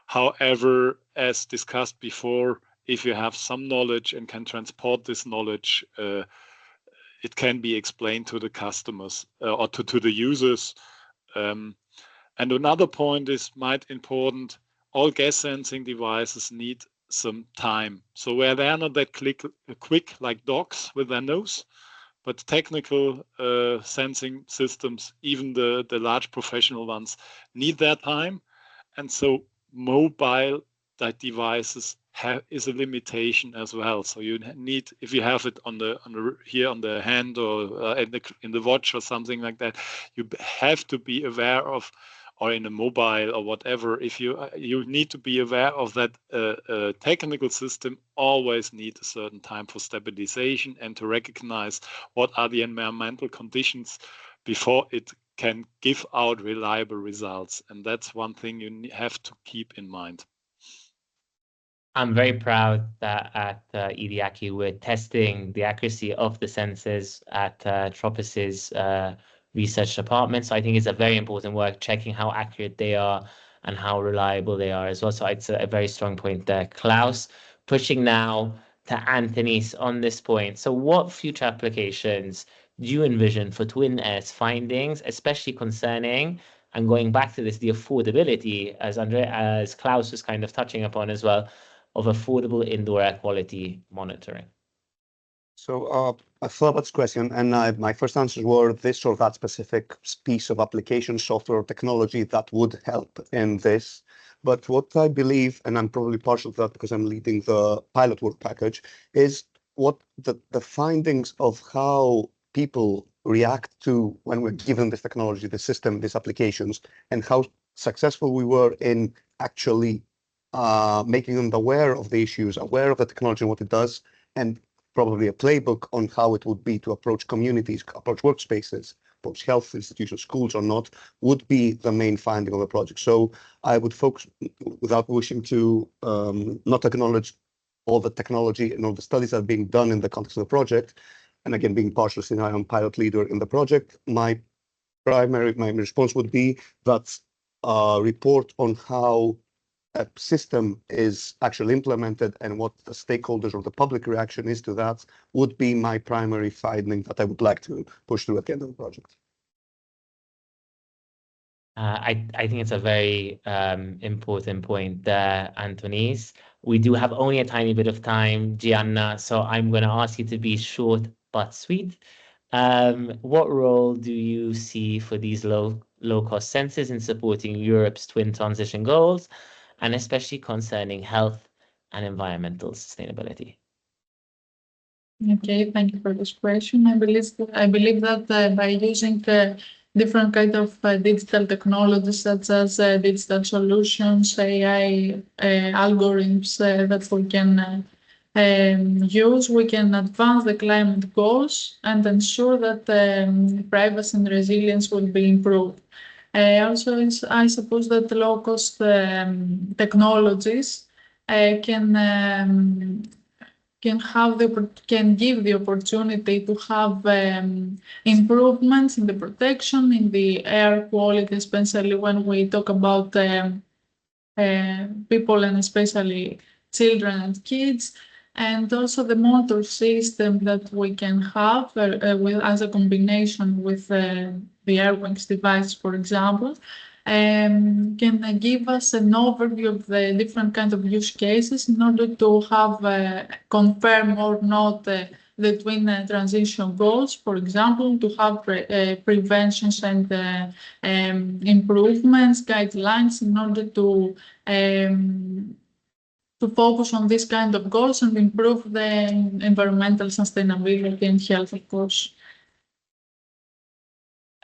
However, as discussed before, if you have some knowledge and can transport this knowledge, it can be explained to the customers or to the users. And another point is might important, all gas sensing devices need some time. So where they're not that quick like dogs with their nose, but technical sensing systems, even the large professional ones, need that time. And so mobile devices is a limitation as well. So you need, if you have it on the hand or in the watch or something like that, you have to be aware of, or in a mobile or whatever, if you need to be aware of that technical system always need a certain time for stabilization and to recognize what are the environmental conditions before it can give out reliable results. And that's one thing you have to keep in mind. I'm very proud that at EDIAQI we're testing the accuracy of the sensors at Tropis's research department. So I think it's a very important work checking how accurate they are and how reliable they are as well. So it's a very strong point there. Klaus, pushing now to Anthony's on this point. So what future applications do you envision for Twin Air's findings, especially concerning, and going back to this, the affordability, as Klaus was kind of touching upon as well, of affordable indoor air quality monitoring? So I thought about this question, and my first answers were this or that specific piece of application, software, or technology that would help in this. But what I believe, and I'm probably partial to that because I'm leading the pilot work package, is what the findings of how people react to when we're given this technology, the system, these applications, and how successful we were in actually making them aware of the issues, aware of the technology and what it does, and probably a playbook on how it would be to approach communities, approach workspaces, approach health institutions, schools or not, would be the main finding of the project. So I would focus, without wishing to not acknowledge all the technology and all the studies that are being done in the context of the project, and again, being partial since I am pilot leader in the project, my response would be that report on how a system is actually implemented and what the stakeholders or the public reaction is to that would be my primary finding that I would like to push through at the end of the project. I think it's a very important point there, Anthony's. We do have only a tiny bit of time, Gianna, so I'm going to ask you to be short but sweet. What role do you see for these low-cost sensors in supporting Europe's twin transition goals, and especially concerning health and environmental sustainability? Okay, thank you for this question. I believe that by using different kind of digital technologies such as digital solutions, AI algorithms that we can use. We can advance the climate goals and ensure that privacy and resilience will be improved. Also, I suppose that low-cost technologies can give the opportunity to have improvements in the protection, in the air quality, especially when we talk about people and especially children and kids, and also the motor system that we can have as a combination with the Airwings device, for example, can give us an overview of the different kinds of use cases in order to have confirm or not the twin transition goals, for example, to have preventions and improvements, guidelines in order to focus on this kind of goals and improve the environmental sustainability and health, of course.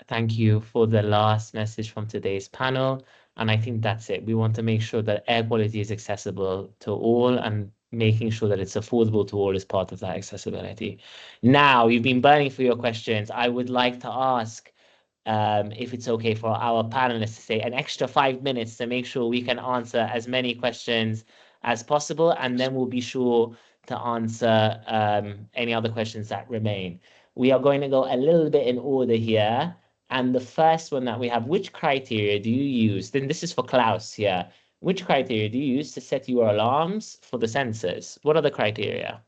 Thank you for the last message from today's panel. And I think that's it. We want to make sure that air quality is accessible to all, and making sure that it's affordable to all is part of that accessibility. Now, you've been burning for your questions. I would like to ask if it's okay for our panelists to say an extra 5 minutes to make sure we can answer as many questions as possible, and then we'll be sure to answer any other questions that remain. We are going to go a little bit in order here. And the first one that we have, which criteria do you use? Then this is for Klaus here. Which criteria do you use to set your alarms for the sensors? What are the criteria?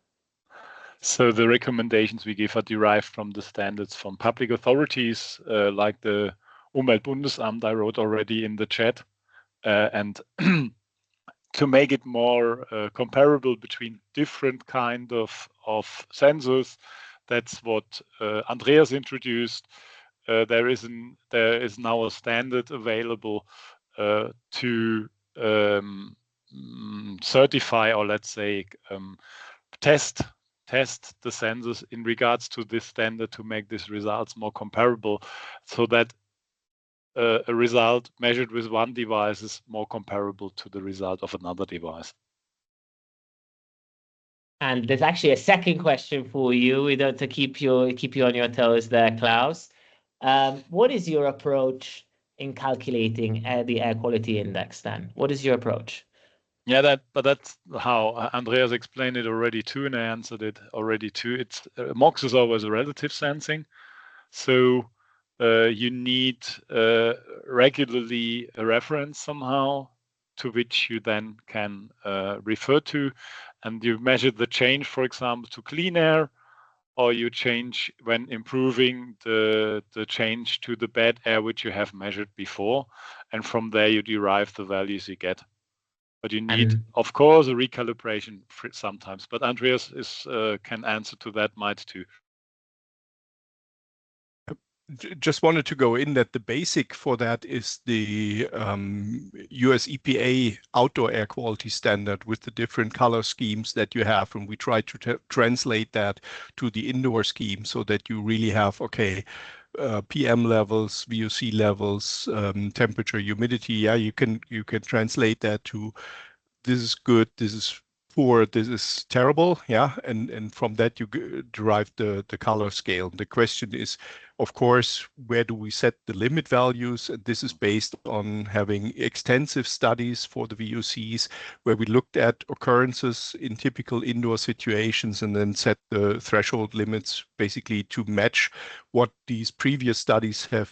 So the recommendations we give are derived from the standards from public authorities, like the Umweltbundesamt I wrote already in the chat. And to make it more comparable between different kind of sensors, that's what Andreas introduced. There is now a standard available to certify, or let's say test the sensors in regards to this standard to make these results more comparable, so that a result measured with one device is more comparable to the result of another device. And there's actually a second question for you. We don't to keep you on your toes there, Klaus. What is your approach in calculating the air quality index then? What is your approach? Yeah, that's how Andreas explained it already too, and I answered it already too. It's MOX is always a relative sensing, so you need regularly a reference somehow to which you then can refer to, and you measure the change, for example, to clean air, or you change when improving the change to the bad air which you have measured before, and from there you derive the values you get. But you need, of course, a recalibration sometimes. But Andreas can answer to that, might too. Just wanted to go in that the basic for that is the US EPA outdoor air quality standard with the different color schemes that you have. And we try to translate that to the indoor scheme so that you really have, okay, PM levels, VOC levels, temperature, humidity. Yeah, you can translate that to this is good, this is poor, this is terrible. Yeah, and from that you derive the color scale. The question is, of course, where do we set the limit values? And this is based on having extensive studies for the VOCs where we looked at occurrences in typical indoor situations and then set the threshold limits basically to match what these previous studies have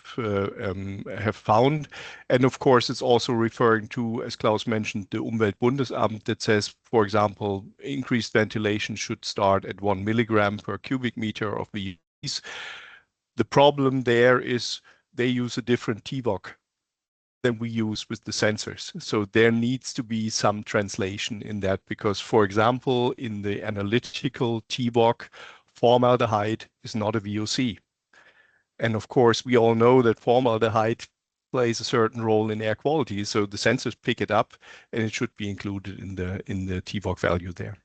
found. And of course, it's also referring to, as Klaus mentioned, the Umweltbundesamt that says, for example, increased ventilation should start at 1 milligram per cubic meter of VOCs. The problem there is they use a different TVOC than we use with the sensors. So there needs to be some translation in that because, for example, in the analytical TVOC, formaldehyde is not a VOC. And of course, we all know that formaldehyde plays a certain role in air quality. So the sensors pick it up and it should be included in the TVOC value there.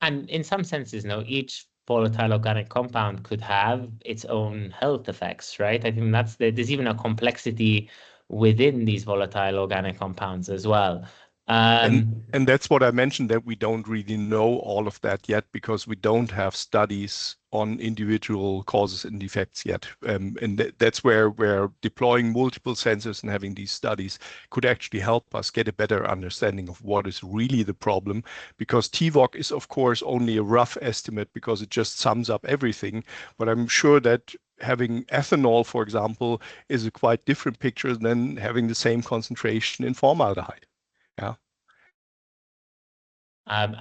And in some senses, each volatile organic compound could have its own health effects, right? I think there's even a complexity within these volatile organic compounds as well. And that's what I mentioned, that we don't really know all of that yet because we don't have studies on individual causes and effects yet. And that's where deploying multiple sensors and having these studies could actually help us get a better understanding of what is really the problem. Because TVOC is, of course, only a rough estimate because it just sums up everything. But I'm sure that having ethanol, for example, is a quite different picture than having the same concentration in formaldehyde. Yeah.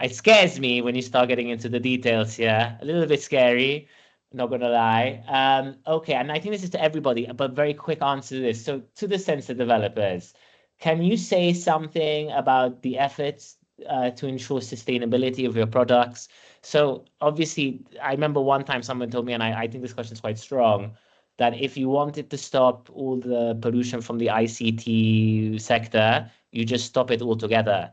It scares me when you start getting into the details here. A little bit scary, not gonna lie. Okay, and I think this is to everybody, but very quick answer to this. So to the sensor developers, can you say something about the efforts to ensure sustainability of your products? So obviously, I remember one time someone told me, and I think this question is quite strong, that if you wanted to stop all the pollution from the ICT sector, you just stop it altogether.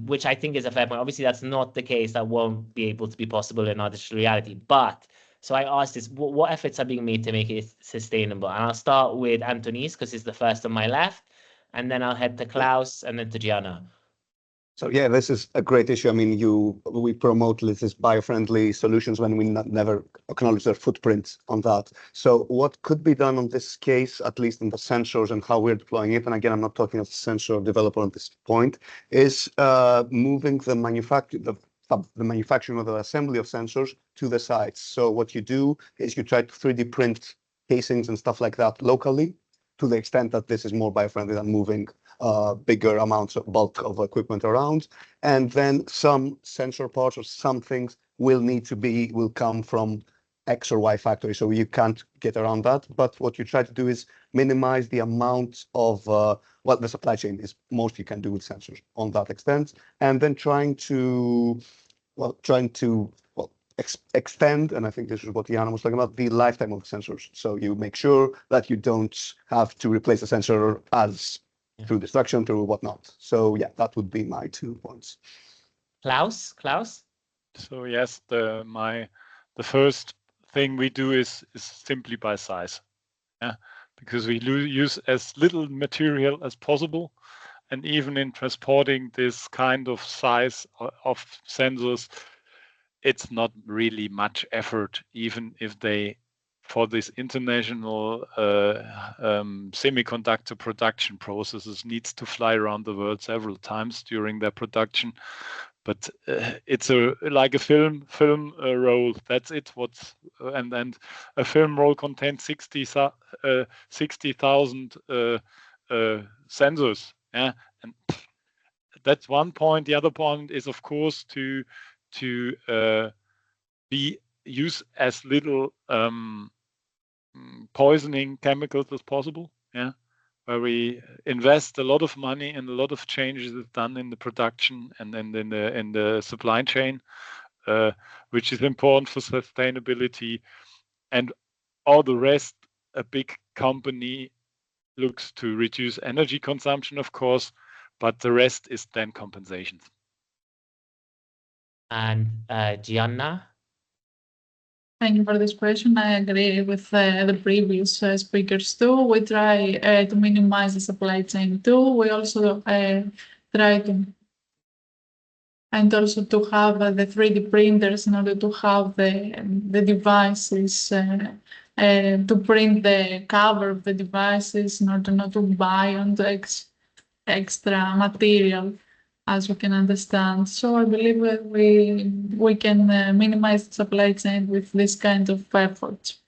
Which I think is a fair point. Obviously, that's not the case. That won't be able to be possible in our digital reality. But so I asked this, what efforts are being made to make it sustainable? And I'll start with Antonis because he's the first on my left, and then I'll head to Klaus and then to Gianna. So yeah, this is a great issue. I mean, we promote this bio-friendly solutions when we never acknowledge their footprint on that. So what could be done on this case, at least in the sensors and how we're deploying it, and again, I'm not talking as a sensor developer at this point, is moving the manufacturing of the assembly of sensors to the sites. So what you do is you try to 3D print casings and stuff like that locally, to the extent that this is more bio-friendly than moving bigger amounts of bulk of equipment around. And then some sensor parts or some things will come from X or Y factory. So you can't get around that. But what you try to do is minimize the amount of what the supply chain is most you can do with sensors on that extent. And then trying to extend, and I think this is what Jana was talking about, the lifetime of the sensors. So you make sure that you don't have to replace the sensor through destruction, through whatnot. So yeah, that would be my 2 points. Klaus? So yes, the first thing we do is simply by size. Yeah, because we use as little material as possible. And even in transporting this kind of size of sensors, it's not really much effort, even if they, for this international semiconductor production processes, needs to fly around the world several times during their production. But it's like a film roll. That's it. And a film roll contains 60,000 sensors. Yeah, and that's one point. The other point is, of course, to use as little poisoning chemicals as possible. Yeah, where we invest a lot of money and a lot of changes is done in the production and then in the supply chain, which is important for sustainability. And all the rest, a big company looks to reduce energy consumption, of course, but the rest is then compensations. And Gianna? Thank you for this question. I agree with the previous speakers too. We try to minimize the supply chain too. We also try to have the 3D printers in order to have the devices to print the cover of the devices in order not to buy on the extra material, as we can understand. So I believe that we can minimize the supply chain with this kind of efforts.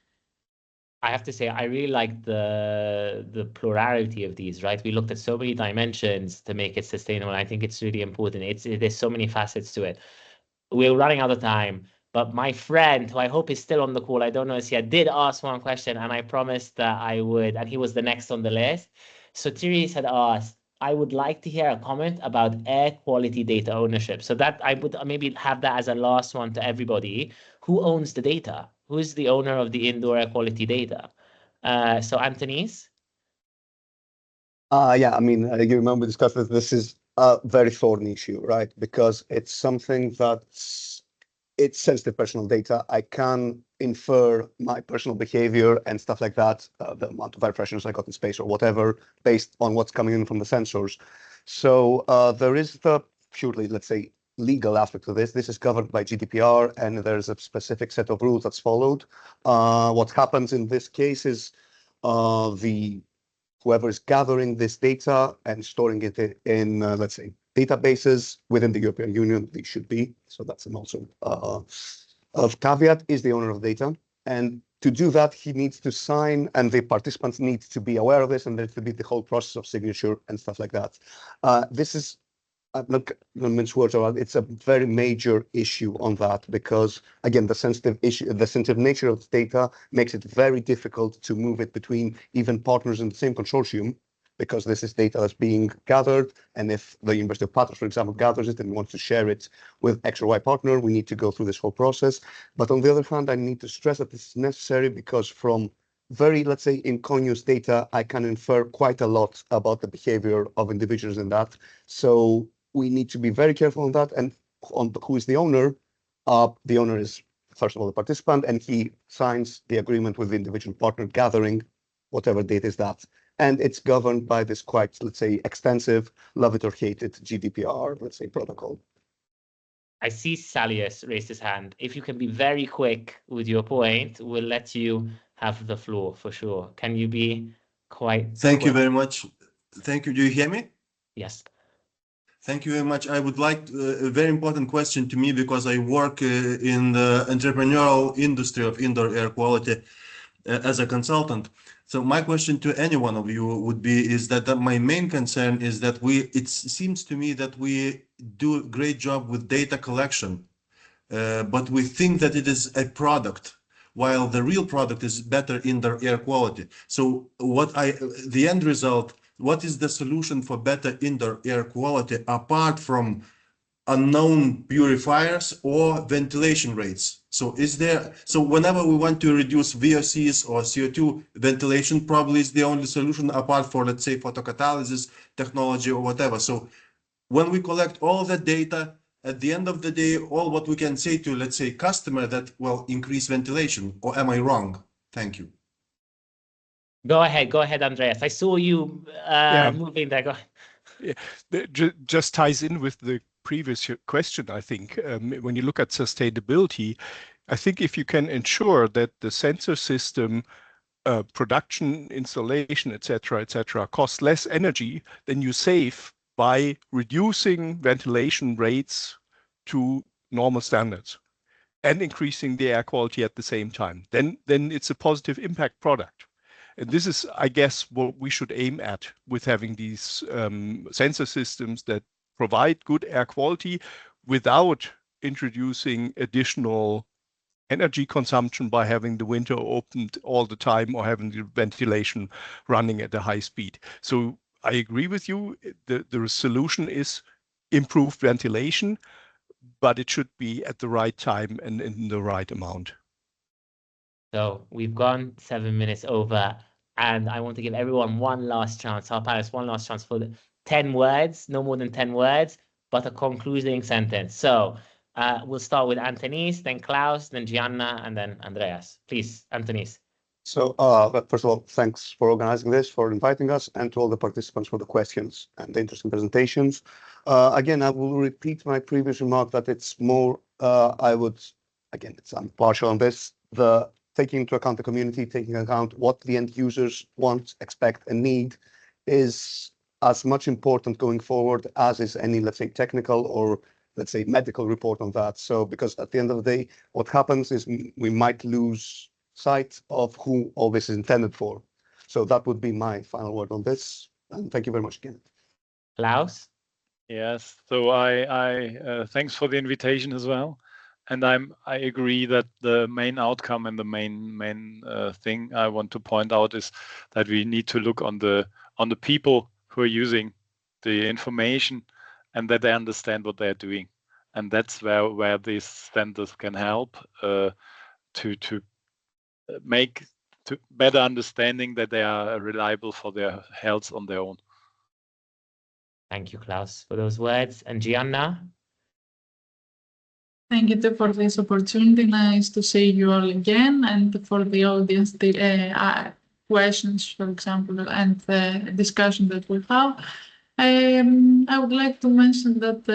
I have to say, I really like the plurality of these, right? We looked at so many dimensions to make it sustainable. I think it's really important. There's so many facets to it. We're running out of time, but my friend, who I hope is still on the call, I don't know if he did ask one question, and I promised that I would, and he was the next on the list. So Therese had asked, I would like to hear a comment about air quality data ownership. So that I would maybe have that as a last one to everybody. Who owns the data? Who is the owner of the indoor air quality data? So Antonis? Yeah, I mean, you remember we discussed this is a very thorny issue, right? Because it's something that's it's sensitive personal data. I can infer my personal behavior and stuff like that, the amount of air fresheners I got in space or whatever, based on what's coming in from the sensors. So there is the purely, let's say, legal aspect of this. This is covered by GDPR, and there's a specific set of rules that's followed. What happens in this case is whoever is gathering this data and storing it in, let's say, databases within the European Union, they should be. So that's an also of caveat, is the owner of data. And to do that, he needs to sign, and the participants need to be aware of this, and there to be the whole process of signature and stuff like that. This is, I'm not going to mince words around, it's a very major issue on that, because again, the sensitive nature of the data makes it very difficult to move it between even partners in the same consortium, because this is data that's being gathered. And if the University of Patras, for example, gathers it and wants to share it with X or Y partner, we need to go through this whole process. But on the other hand, I need to stress that this is necessary because from very, let's say, inconspicuous data, I can infer quite a lot about the behavior of individuals in that. So we need to be very careful on that. And on who is the owner? The owner is, first of all, the participant, and he signs the agreement with the individual partner gathering whatever data is that. And it's governed by this quite, let's say, extensive, love it or hate it, GDPR, let's say, protocol. I see Salius raised his hand. If you can be very quick with your point, we'll let you have the floor for sure. Can you be quite Thank you quick? very much. Thank you. Do you hear me? Yes. Thank you very much. I would like a very important question to me because I work in the entrepreneurial industry of indoor air quality as a consultant. So my question to any one of you would be is that my main concern is that it seems to me that we do a great job with data collection, but we think that it is a product, while the real product is better indoor air quality. So the end result, what is the solution for better indoor air quality apart from unknown purifiers or ventilation rates? So whenever we want to reduce VOCs or CO2, ventilation probably is the only solution apart for, let's say, photocatalysis technology or whatever. So when we collect all the data, at the end of the day, all what we can say to, let's say, customer that, well, increase ventilation, or am I wrong? Thank you. Go ahead, Andreas. I saw you moving there. Go ahead. Yeah, just ties in with the previous question, I think. When you look at sustainability, I think if you can ensure that the sensor system, production, installation, etc., costs less energy than you save by reducing ventilation rates to normal standards and increasing the air quality at the same time, then it's a positive impact product. And this is, I guess, what we should aim at with having these sensor systems that provide good air quality without introducing additional energy consumption by having the window opened all the time or having the ventilation running at a high speed. So I agree with you. The solution is improved ventilation, but it should be at the right time and in the right amount. So we've gone 7 minutes over, and I want to give everyone one last chance, our panelists, one last chance for 10 words, no more than 10 words, but a concluding sentence. So we'll start with Antonis, then Klaus, then Gianna, and then Andreas. Please, Antonis. So first of all, thanks for organizing this, for inviting us, and to all the participants for the questions and the interesting presentations. Again, I will repeat my previous remark that it's more, I'm partial on this, taking into account the community, taking into account what the end users want, expect, and need is as much important going forward as is any, let's say, technical or, let's say, medical report on that. So, because at the end of the day, what happens is we might lose sight of who all this is intended for. So that would be my final word on this. And thank you very much again. Klaus? Yes, so I thanks for the invitation as well. And I agree that the main outcome and the main thing I want to point out is that we need to look on the people who are using the information and that they understand what they're doing. And that's where these standards can help to make better understanding that they are reliable for their health on their own. Thank you, Klaus, for those words. And Gianna? Thank you for this opportunity. Nice to see you all again, and for the audience, the questions, for example, and the discussion that we have. I would like to mention that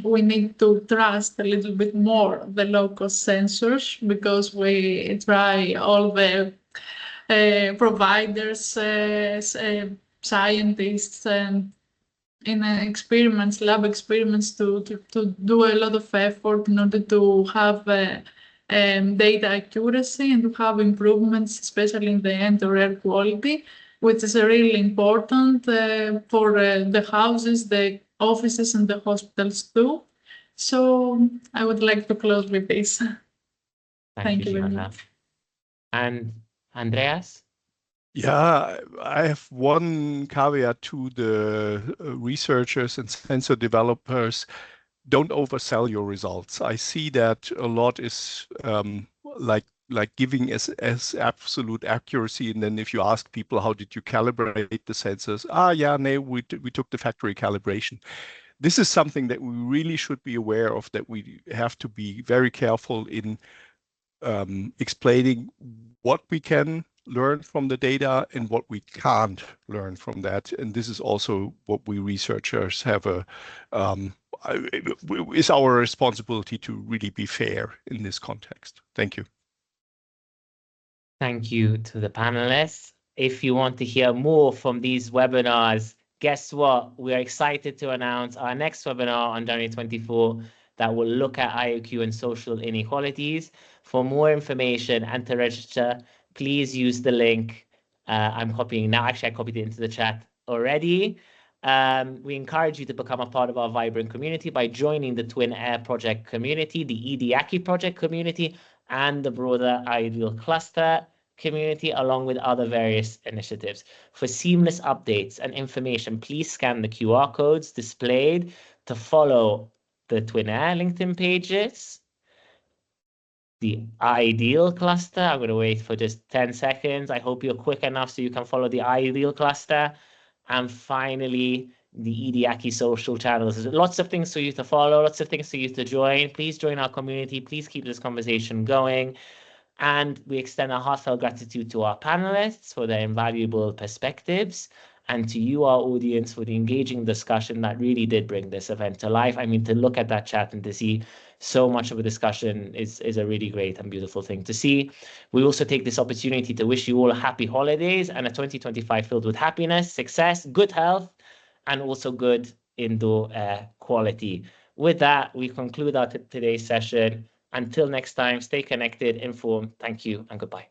we need to trust a little bit more the low-cost sensors, because we try all the providers, scientists, and in experiments, lab experiments, to do a lot of effort in order to have data accuracy and to have improvements, especially in the indoor air quality, which is really important for the houses, the offices, and the hospitals too. So I would like to close with this. Thank you very much. And Andreas? Yeah, I have one caveat to the researchers and sensor developers. Don't oversell your results. I see that a lot is like giving as absolute accuracy, and then if you ask people how did you calibrate the sensors, no, we took the factory calibration. This is something that we really should be aware of, that we have to be very careful in explaining what we can learn from the data and what we can't learn from that. And this is also what we researchers have is our responsibility to really be fair in this context. Thank you. Thank you to the panelists. If you want to hear more from these webinars, guess what? We're excited to announce our next webinar on January 24 that will look at IAQ and social inequalities. For more information and to register, please use the link I'm copying now. Actually, I copied it into the chat already. We encourage you to become a part of our vibrant community by joining the Twin Air Project community, the EDIAQI project community, and the broader Ideal Cluster community, along with other various initiatives. For seamless updates and information, please scan the QR codes displayed to follow the Twin Air LinkedIn pages, the Ideal Cluster. I'm going to wait for just 10 seconds. I hope you're quick enough so you can follow the Ideal Cluster. And finally, the EDIAQI social channels. There's lots of things for you to follow, lots of things for you to join. Please join our community. Please keep this conversation going. And we extend our heartfelt gratitude to our panelists for their invaluable perspectives, and to you, our audience, for the engaging discussion that really did bring this event to life. I mean, to look at that chat and to see so much of a discussion is a really great and beautiful thing to see. We also take this opportunity to wish you all happy holidays and a 2025 filled with happiness, success, good health, and also good indoor air quality. With that, we conclude our today's session. Until next time, stay connected, informed. Thank you and goodbye.